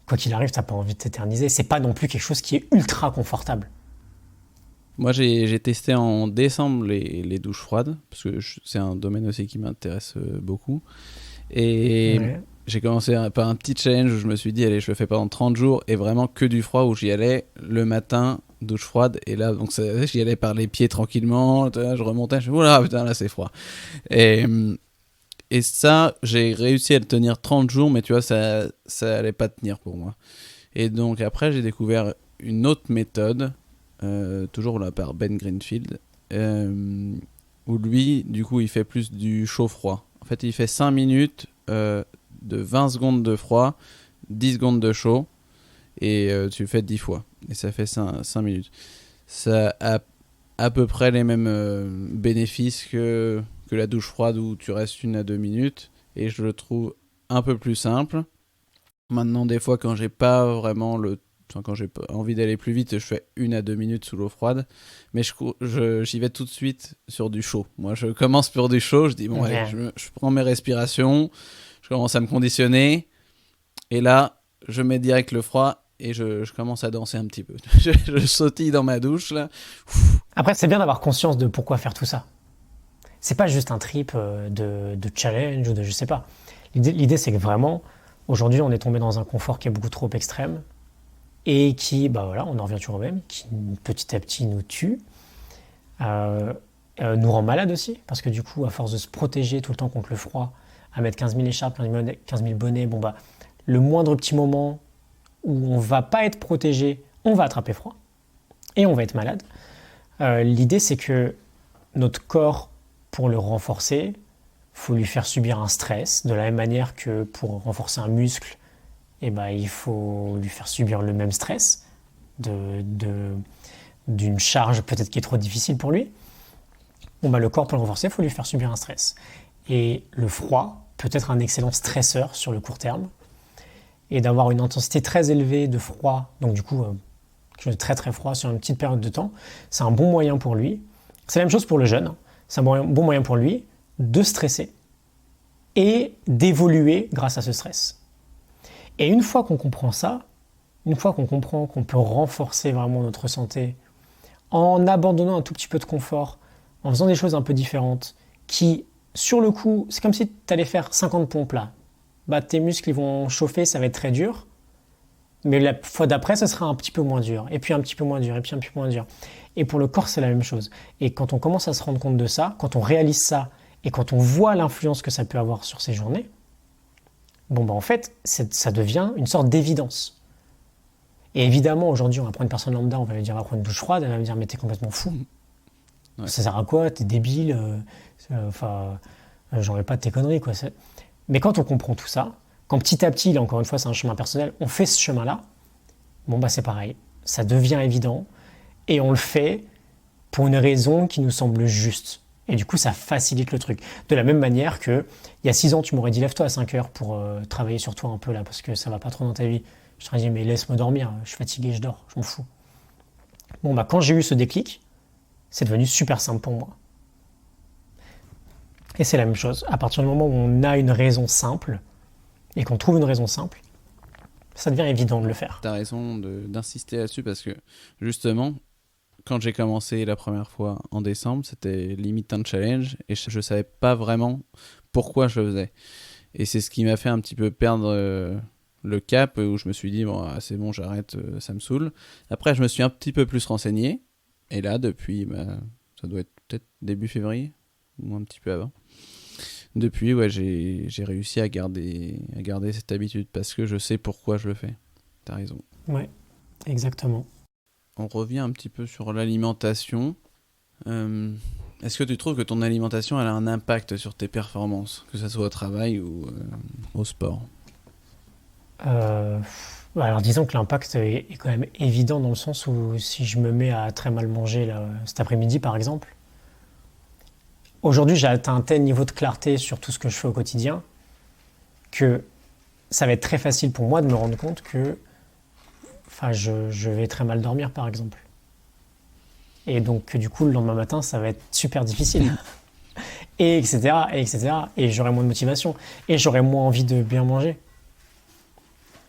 quoi qu'il arrive, t'as pas envie de t'éterniser. C'est pas non plus quelque chose qui est ultra confortable. Moi, j'ai testé en décembre les douches froides, parce que c'est un domaine aussi qui m'intéresse beaucoup. Et Ouais. j'ai commencé par un petit challenge où je me suis dit, allez, je le fais pendant 30 jours, et vraiment que du froid, où j'y allais le matin, douche froide, et là, donc j'y allais par les pieds tranquillement, je remontais, je me suis dit, oula, putain, là, c'est froid. Et ça, j'ai réussi à le tenir 30 jours, mais tu vois, ça allait pas tenir pour moi. Et donc après, j'ai découvert une autre méthode, toujours là par Ben Greenfield, où lui, du coup, il fait plus du chaud-froid. En fait, il fait 5 minutes de 20 secondes de froid, 10 secondes de chaud, et tu le fais 10 fois. Et ça fait 5 minutes. Ça a à peu près les mêmes bénéfices que la douche froide où tu restes 1 à 2 minutes, et je le trouve un peu plus simple. Maintenant, des fois, quand j'ai pas vraiment quand j'ai pas envie d'aller plus vite, je fais 1 à 2 minutes sous l'eau froide, mais j'y vais tout de suite sur du chaud. Moi, je commence pour du chaud, je dis bon, allez, je prends mes respirations, je commence à me conditionner, et là, je mets direct le froid, et je commence à danser un petit peu. je sautille dans ma douche, là. Après, c'est bien d'avoir conscience de pourquoi faire tout ça. C'est pas juste un trip de challenge ou de je sais pas. L'idée, c'est que vraiment, aujourd'hui, on est tombé dans un confort qui est beaucoup trop extrême et qui, bah voilà, on en revient toujours au même, qui petit à petit nous tue. nous rend malade aussi, parce que du coup, à force de se protéger tout le temps contre le froid, à mettre 15 000 écharpes, 15 000 bonnets, bon bah, le moindre petit moment où on va pas être protégé, on va attraper froid et on va être malade. L'idée, c'est que notre corps, pour le renforcer, faut lui faire subir un stress, de la même manière que pour renforcer un muscle, eh ben, il faut lui faire subir le même stress d'une charge peut-être qui est trop difficile pour lui. Bon, bah, le corps, pour le renforcer, il faut lui faire subir un stress. Et le froid peut être un excellent stresseur sur le court terme. Et d'avoir une intensité très élevée de froid, donc du coup, quelque chose de très très froid sur une petite période de temps, c'est un bon moyen pour lui. C'est la même chose pour le jeune. C'est un bon moyen pour lui de stresser et d'évoluer grâce à ce stress. Et une fois qu'on comprend ça, une fois qu'on comprend qu'on peut renforcer vraiment notre santé en abandonnant un tout petit peu de confort, en faisant des choses un peu différentes, qui, sur le coup, c'est comme si tu allais faire 50 pompes là. Bah, tes muscles ils vont chauffer, ça va être très dur, mais la fois d'après, ça sera un petit peu moins dur, et puis un petit peu moins dur, et puis un petit peu moins dur. Et pour le corps, c'est la même chose. Et quand on commence à se rendre compte de ça, quand on réalise ça, et quand on voit l'influence que ça peut avoir sur ses journées, bon bah en fait, ça devient une sorte d'évidence. Et évidemment, aujourd'hui, on va prendre une personne lambda, on va lui dire, on va prendre une douche froide, elle va me dire, mais t'es complètement fou. Ouais. Ça sert à quoi? T'es débile, j'en ai pas de tes conneries, quoi. Mais quand on comprend tout ça, quand petit à petit, là encore une fois, c'est un chemin personnel, on fait ce chemin-là, bon bah c'est pareil, ça devient évident, et on le fait pour une raison qui nous semble juste. Et du coup, ça facilite le truc. De la même manière que, il y a 6 ans, tu m'aurais dit, lève-toi à 5 heures pour travailler sur toi un peu là, parce que ça va pas trop dans ta vie. Je t'aurais dit, mais laisse-moi dormir, je suis fatigué, je dors, je m'en fous. Bon bah quand j'ai eu ce déclic, c'est devenu super simple pour moi. Et c'est la même chose. À partir du moment où on a une raison simple, et qu'on trouve une raison simple, ça devient évident de le faire. T'as raison d'insister là-dessus parce que, justement, quand j'ai commencé la première fois en décembre, c'était limite un challenge et je savais pas vraiment pourquoi je le faisais. Et c'est ce qui m'a fait un petit peu perdre le cap où je me suis dit, bon, c'est bon, j'arrête, ça me saoule. Après, je me suis un petit peu plus renseigné. Et là, depuis, ça doit être peut-être début février ou un petit peu avant. Depuis, ouais, j'ai réussi à garder cette habitude parce que je sais pourquoi je le fais. T'as raison. Ouais, exactement. On revient un petit peu sur l'alimentation. Est-ce que tu trouves que ton alimentation elle a un impact sur tes performances, que ce soit au travail ou au sport? Alors disons que l'impact est quand même évident dans le sens où si je me mets à très mal manger là, cet après-midi par exemple, aujourd'hui j'ai atteint un tel niveau de clarté sur tout ce que je fais au quotidien que ça va être très facile pour moi de me rendre compte que je vais très mal dormir par exemple. Et donc du coup le lendemain matin ça va être super difficile. Et etc. Et etc. Et j'aurai moins de motivation. Et j'aurai moins envie de bien manger.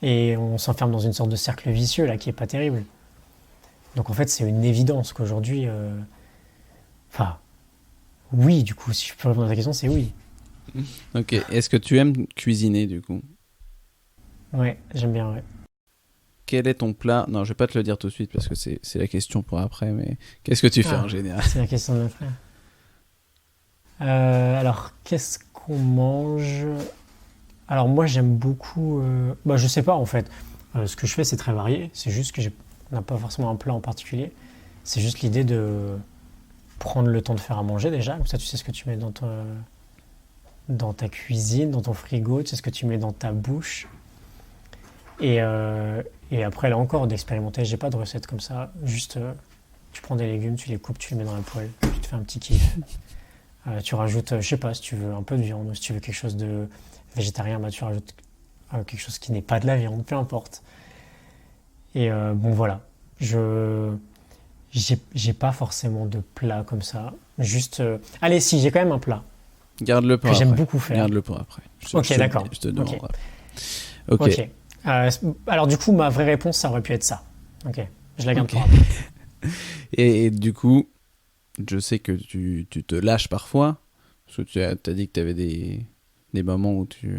Et on s'enferme dans une sorte de cercle vicieux là qui est pas terrible. Donc en fait c'est une évidence qu'aujourd'hui... oui du coup, si je peux répondre à ta question, c'est oui. Ok, est-ce que tu aimes cuisiner du coup? Ouais, j'aime bien, ouais. Quel est ton plat? Non, je vais pas te le dire tout de suite parce que c'est la question pour après, mais qu'est-ce que tu fais en général? C'est la question de mon frère. Alors, qu'est-ce qu'on mange? Alors moi j'aime beaucoup... je sais pas en fait. Ce que je fais c'est très varié. C'est juste que on n'a pas forcément un plat en particulier. C'est juste l'idée de prendre le temps de faire à manger déjà. Comme ça tu sais ce que tu mets dans ta cuisine, dans ton frigo. Tu sais ce que tu mets dans ta bouche. Et après là encore d'expérimenter. J'ai pas de recette comme ça. Juste tu prends des légumes, tu les coupes, tu les mets dans la poêle. Tu te fais un petit kiff. Tu rajoutes, je sais pas, si tu veux un peu de viande ou si tu veux quelque chose de végétarien, tu rajoutes quelque chose qui n'est pas de la viande, peu importe. Et voilà, j'ai pas forcément de plat comme ça. Juste, allez, si, j'ai quand même un plat. Garde-le pour que après. J'aime beaucoup faire. Garde-le pour après. D'accord. Je te demanderai. Ok. Alors du coup, ma vraie réponse, ça aurait pu être ça. Ok, je la garde pour après. Et du coup, je sais que tu te lâches parfois, parce que tu as dit que tu avais des moments où tu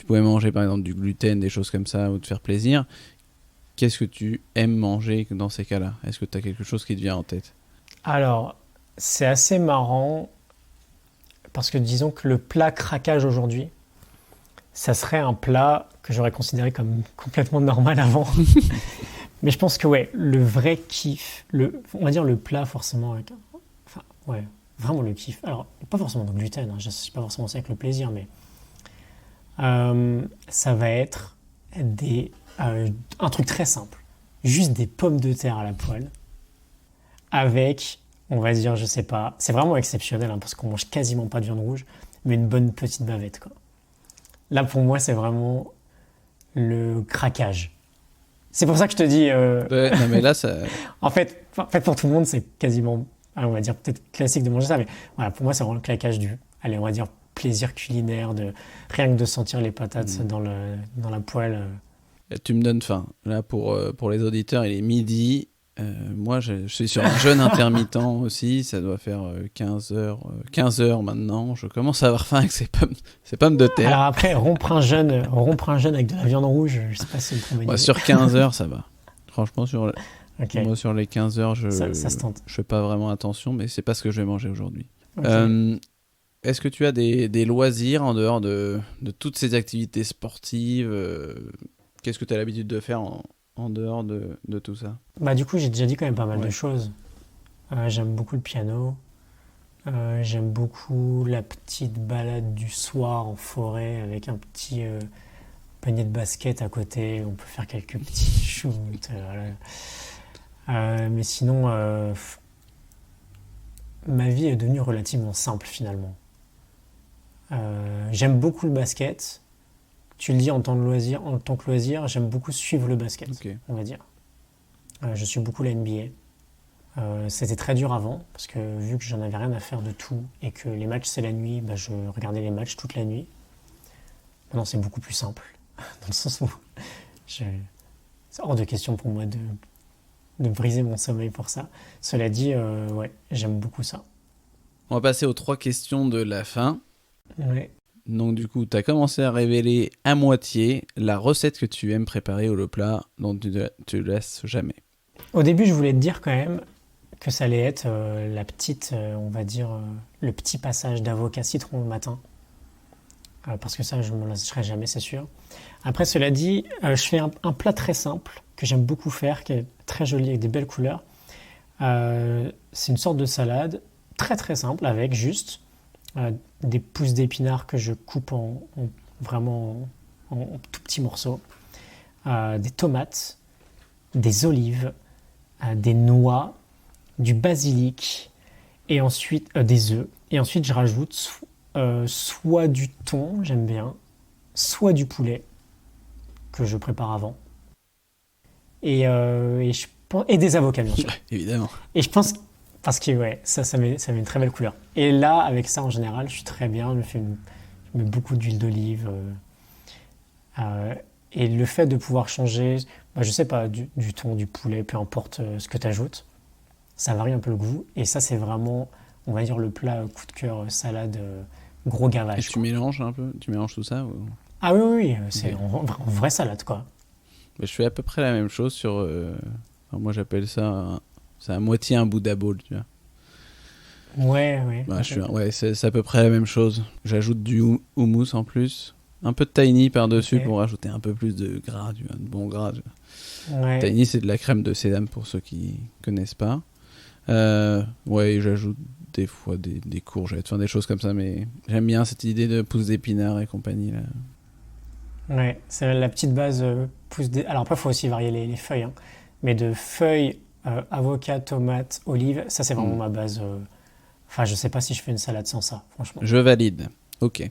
pouvais manger par exemple du gluten, des choses comme ça, ou te faire plaisir. Qu'est-ce que tu aimes manger dans ces cas-là? Est-ce que tu as quelque chose qui te vient en tête? Alors, c'est assez marrant parce que disons que le plat craquage aujourd'hui, ça serait un plat que j'aurais considéré comme complètement normal avant. Mais je pense que ouais, le vrai kiff, on va dire le plat forcément avec, enfin ouais, vraiment le kiff. Alors pas forcément de gluten, hein, je sais pas forcément ça avec le plaisir, mais ça va être un truc très simple, juste des pommes de terre à la poêle avec, on va dire, je sais pas, c'est vraiment exceptionnel hein, parce qu'on mange quasiment pas de viande rouge, mais une bonne petite bavette quoi. Là pour moi c'est vraiment le craquage. C'est pour ça que je te dis. Ouais, non, mais là, ça. En fait, pour tout le monde, c'est quasiment, on va dire, peut-être classique de manger ça, mais voilà, pour moi, c'est vraiment le claquage allez, on va dire, plaisir culinaire, rien que de sentir les patates dans la poêle. Tu me donnes faim. Là, pour les auditeurs, il est midi. Moi, je suis sur un jeûne intermittent aussi. Ça doit faire 15 heures maintenant. Je commence à avoir faim avec ces pommes de terre. Alors après, rompre un jeûne avec de la viande rouge, je sais pas si c'est une bonne idée. Sur 15 heures, ça va. Franchement, Okay. moi, sur les 15 heures, Ça se tente. je fais pas vraiment attention, mais c'est pas ce que je vais manger aujourd'hui. Okay. Est-ce que tu as des loisirs en dehors de toutes ces activités sportives qu'est-ce que tu as l'habitude de faire en dehors de tout ça? Bah, du coup, j'ai déjà dit quand même pas mal de Ouais. choses. J'aime beaucoup le piano. J'aime beaucoup la petite balade du soir en forêt avec un petit panier de basket à côté. On peut faire quelques petits shoots. Voilà. Mais sinon, ma vie est devenue relativement simple finalement. J'aime beaucoup le basket. Tu le dis en tant que loisir, j'aime beaucoup suivre le basket, Ok. on va dire. Je suis beaucoup la NBA. C'était très dur avant, parce que vu que j'en avais rien à faire de tout, et que les matchs c'est la nuit, bah, je regardais les matchs toute la nuit. Maintenant c'est beaucoup plus simple, dans le sens où c'est hors de question pour moi de briser mon sommeil pour ça. Cela dit, ouais, j'aime beaucoup ça. On va passer aux 3 questions de la fin. Ouais. Donc du coup, tu as commencé à révéler à moitié la recette que tu aimes préparer ou le plat dont tu ne laisses jamais. Au début, je voulais te dire quand même que ça allait être la petite, on va dire, le petit passage d'avocat citron le matin. Parce que ça, je ne m'en lasserai jamais, c'est sûr. Après, cela dit, je fais un plat très simple que j'aime beaucoup faire, qui est très joli avec des belles couleurs. C'est une sorte de salade très très simple avec juste des pousses d'épinards que je coupe vraiment en tout petits morceaux, des tomates, des olives, des noix, du basilic et ensuite des œufs. Et ensuite, je rajoute soit du thon, j'aime bien, soit du poulet que je prépare avant. Et des avocats, bien sûr. Évidemment. Et je pense, parce que ouais, ça met une très belle couleur. Et là, avec ça, en général, je suis très bien. Je mets beaucoup d'huile d'olive. Et le fait de pouvoir changer, je sais pas, du thon, du poulet, peu importe ce que tu ajoutes, ça varie un peu le goût. Et ça, c'est vraiment, on va dire, le plat coup de cœur, salade, gros gavage. Et tu mélanges un peu? Tu mélanges tout ça ou... Ah oui, c'est Ok. en vraie salade, quoi. Mais je fais à peu près la même chose sur... enfin, moi, j'appelle ça... c'est à moitié un Buddha bowl, tu vois. Ouais. Bah, c'est à peu près la même chose. J'ajoute du houmous en plus. Un peu de tahini par-dessus Ok. pour rajouter un peu plus de gras, tu vois, de bon gras. Tu vois. Ouais. Tahini, c'est de la crème de sésame pour ceux qui connaissent pas. Ouais, j'ajoute des fois des courgettes, enfin des choses comme ça, mais j'aime bien cette idée de pousses d'épinards et compagnie. Là. Ouais, c'est la petite base Alors après, il faut aussi varier les feuilles, hein. Mais de feuilles, avocat, tomate, olive, ça c'est vraiment ma base. Enfin, je sais pas si je fais une salade sans ça, franchement. Je valide. Ok.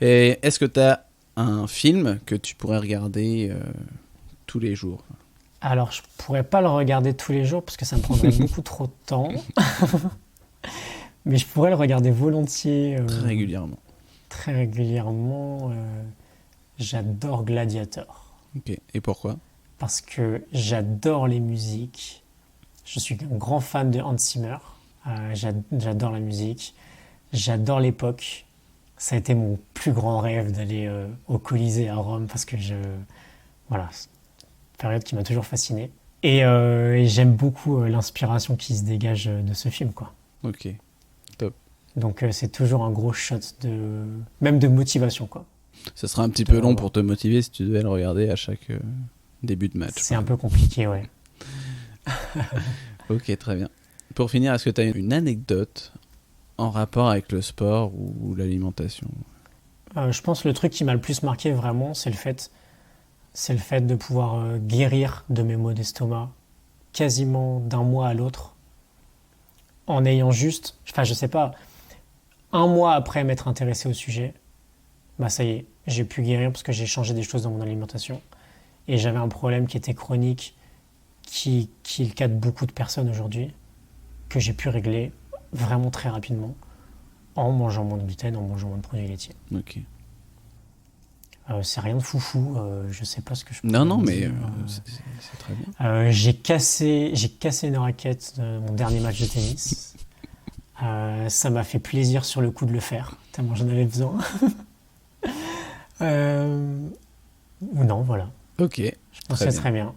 Et est-ce que tu as un film que tu pourrais regarder tous les jours? Alors, je pourrais pas le regarder tous les jours parce que ça me prendrait beaucoup trop de temps. Mais je pourrais le regarder volontiers. Très régulièrement. Très régulièrement. J'adore Gladiator. Ok. Et pourquoi? Parce que j'adore les musiques. Je suis un grand fan de Hans Zimmer. J'adore la musique. J'adore l'époque. Ça a été mon plus grand rêve d'aller au Colisée à Rome parce que voilà, c'est une période qui m'a toujours fasciné. Et j'aime beaucoup l'inspiration qui se dégage de ce film, quoi. Ok. Donc c'est toujours un gros shot même de motivation, quoi. Ça sera un petit peu long pour te motiver si tu devais le regarder à chaque début de match. C'est un peu compliqué, ouais. Ok, très bien. Pour finir, est-ce que tu as une anecdote en rapport avec le sport ou l'alimentation ? Je pense que le truc qui m'a le plus marqué vraiment, c'est le fait de pouvoir guérir de mes maux d'estomac quasiment d'un mois à l'autre en ayant juste, enfin je sais pas, un mois après m'être intéressé au sujet, bah ça y est, j'ai pu guérir parce que j'ai changé des choses dans mon alimentation. Et j'avais un problème qui était chronique, qui est le cas de beaucoup de personnes aujourd'hui, que j'ai pu régler vraiment très rapidement en mangeant moins de gluten, en mangeant moins de produits laitiers. Ok. C'est rien de foufou, je sais pas ce que je peux Non, mais dire. c'est très bien. J'ai cassé une raquette de mon dernier match de tennis. Ça m'a fait plaisir sur le coup de le faire, tellement j'en avais besoin. Non, voilà. Ok. Je pense que c'est très bien.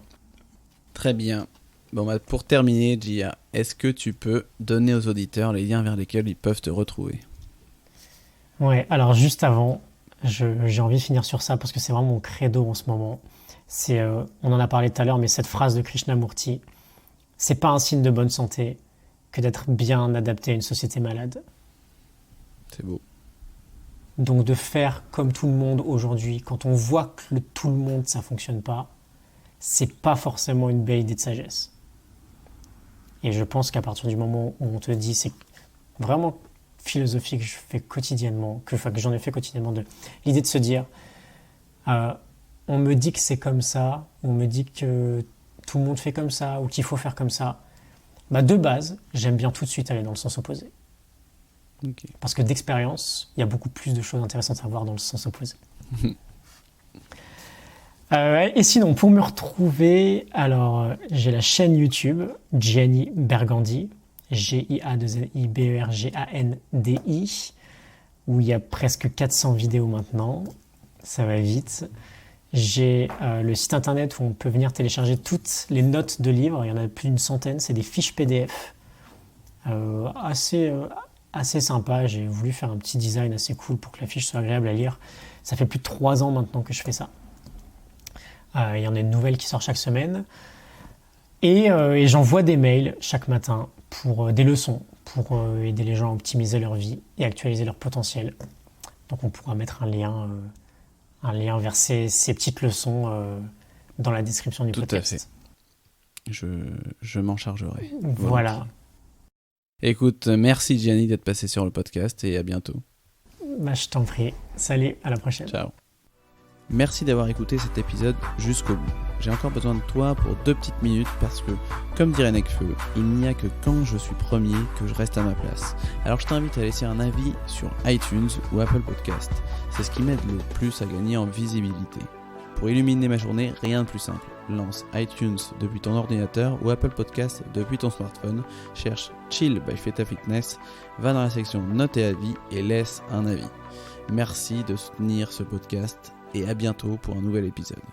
Très bien. Bon, bah, pour terminer, Gia, est-ce que tu peux donner aux auditeurs les liens vers lesquels ils peuvent te retrouver ? Ouais, alors juste avant, j'ai envie de finir sur ça parce que c'est vraiment mon credo en ce moment. On en a parlé tout à l'heure, mais cette phrase de Krishnamurti, c'est pas un signe de bonne santé que d'être bien adapté à une société malade. C'est beau. Donc de faire comme tout le monde aujourd'hui, quand on voit que tout le monde ça fonctionne pas, c'est pas forcément une belle idée de sagesse. Et je pense qu'à partir du moment où on te dit, c'est vraiment philosophie que je fais quotidiennement, que j'en ai fait quotidiennement, de l'idée de se dire, on me dit que c'est comme ça, on me dit que tout le monde fait comme ça, ou qu'il faut faire comme ça. Bah de base, j'aime bien tout de suite aller dans le sens opposé. Okay. Parce que d'expérience, il y a beaucoup plus de choses intéressantes à voir dans le sens opposé. Et sinon, pour me retrouver, alors j'ai la chaîne YouTube Gianni Bergandi, Giannibergandi, où il y a presque 400 vidéos maintenant. Ça va vite. J'ai le site internet où on peut venir télécharger toutes les notes de livres. Il y en a plus d'une centaine. C'est des fiches PDF assez sympa. J'ai voulu faire un petit design assez cool pour que la fiche soit agréable à lire. Ça fait plus de 3 ans maintenant que je fais ça. Il y en a une nouvelle qui sort chaque semaine. Et j'envoie des mails chaque matin pour des leçons, pour aider les gens à optimiser leur vie et actualiser leur potentiel. Donc on pourra mettre un lien vers ces petites leçons dans la description du podcast. Tout à fait. Je m'en chargerai. Voilà. Écoute, merci Gianni d'être passé sur le podcast et à bientôt. Bah, je t'en prie. Salut, à la prochaine. Ciao. Merci d'avoir écouté cet épisode jusqu'au bout. J'ai encore besoin de toi pour 2 petites minutes parce que, comme dirait Nekfeu, il n'y a que quand je suis premier que je reste à ma place. Alors je t'invite à laisser un avis sur iTunes ou Apple Podcast. C'est ce qui m'aide le plus à gagner en visibilité. Pour illuminer ma journée, rien de plus simple. Lance iTunes depuis ton ordinateur ou Apple Podcast depuis ton smartphone. Cherche Chill by Feta Fitness, va dans la section Notes et avis et laisse un avis. Merci de soutenir ce podcast et à bientôt pour un nouvel épisode.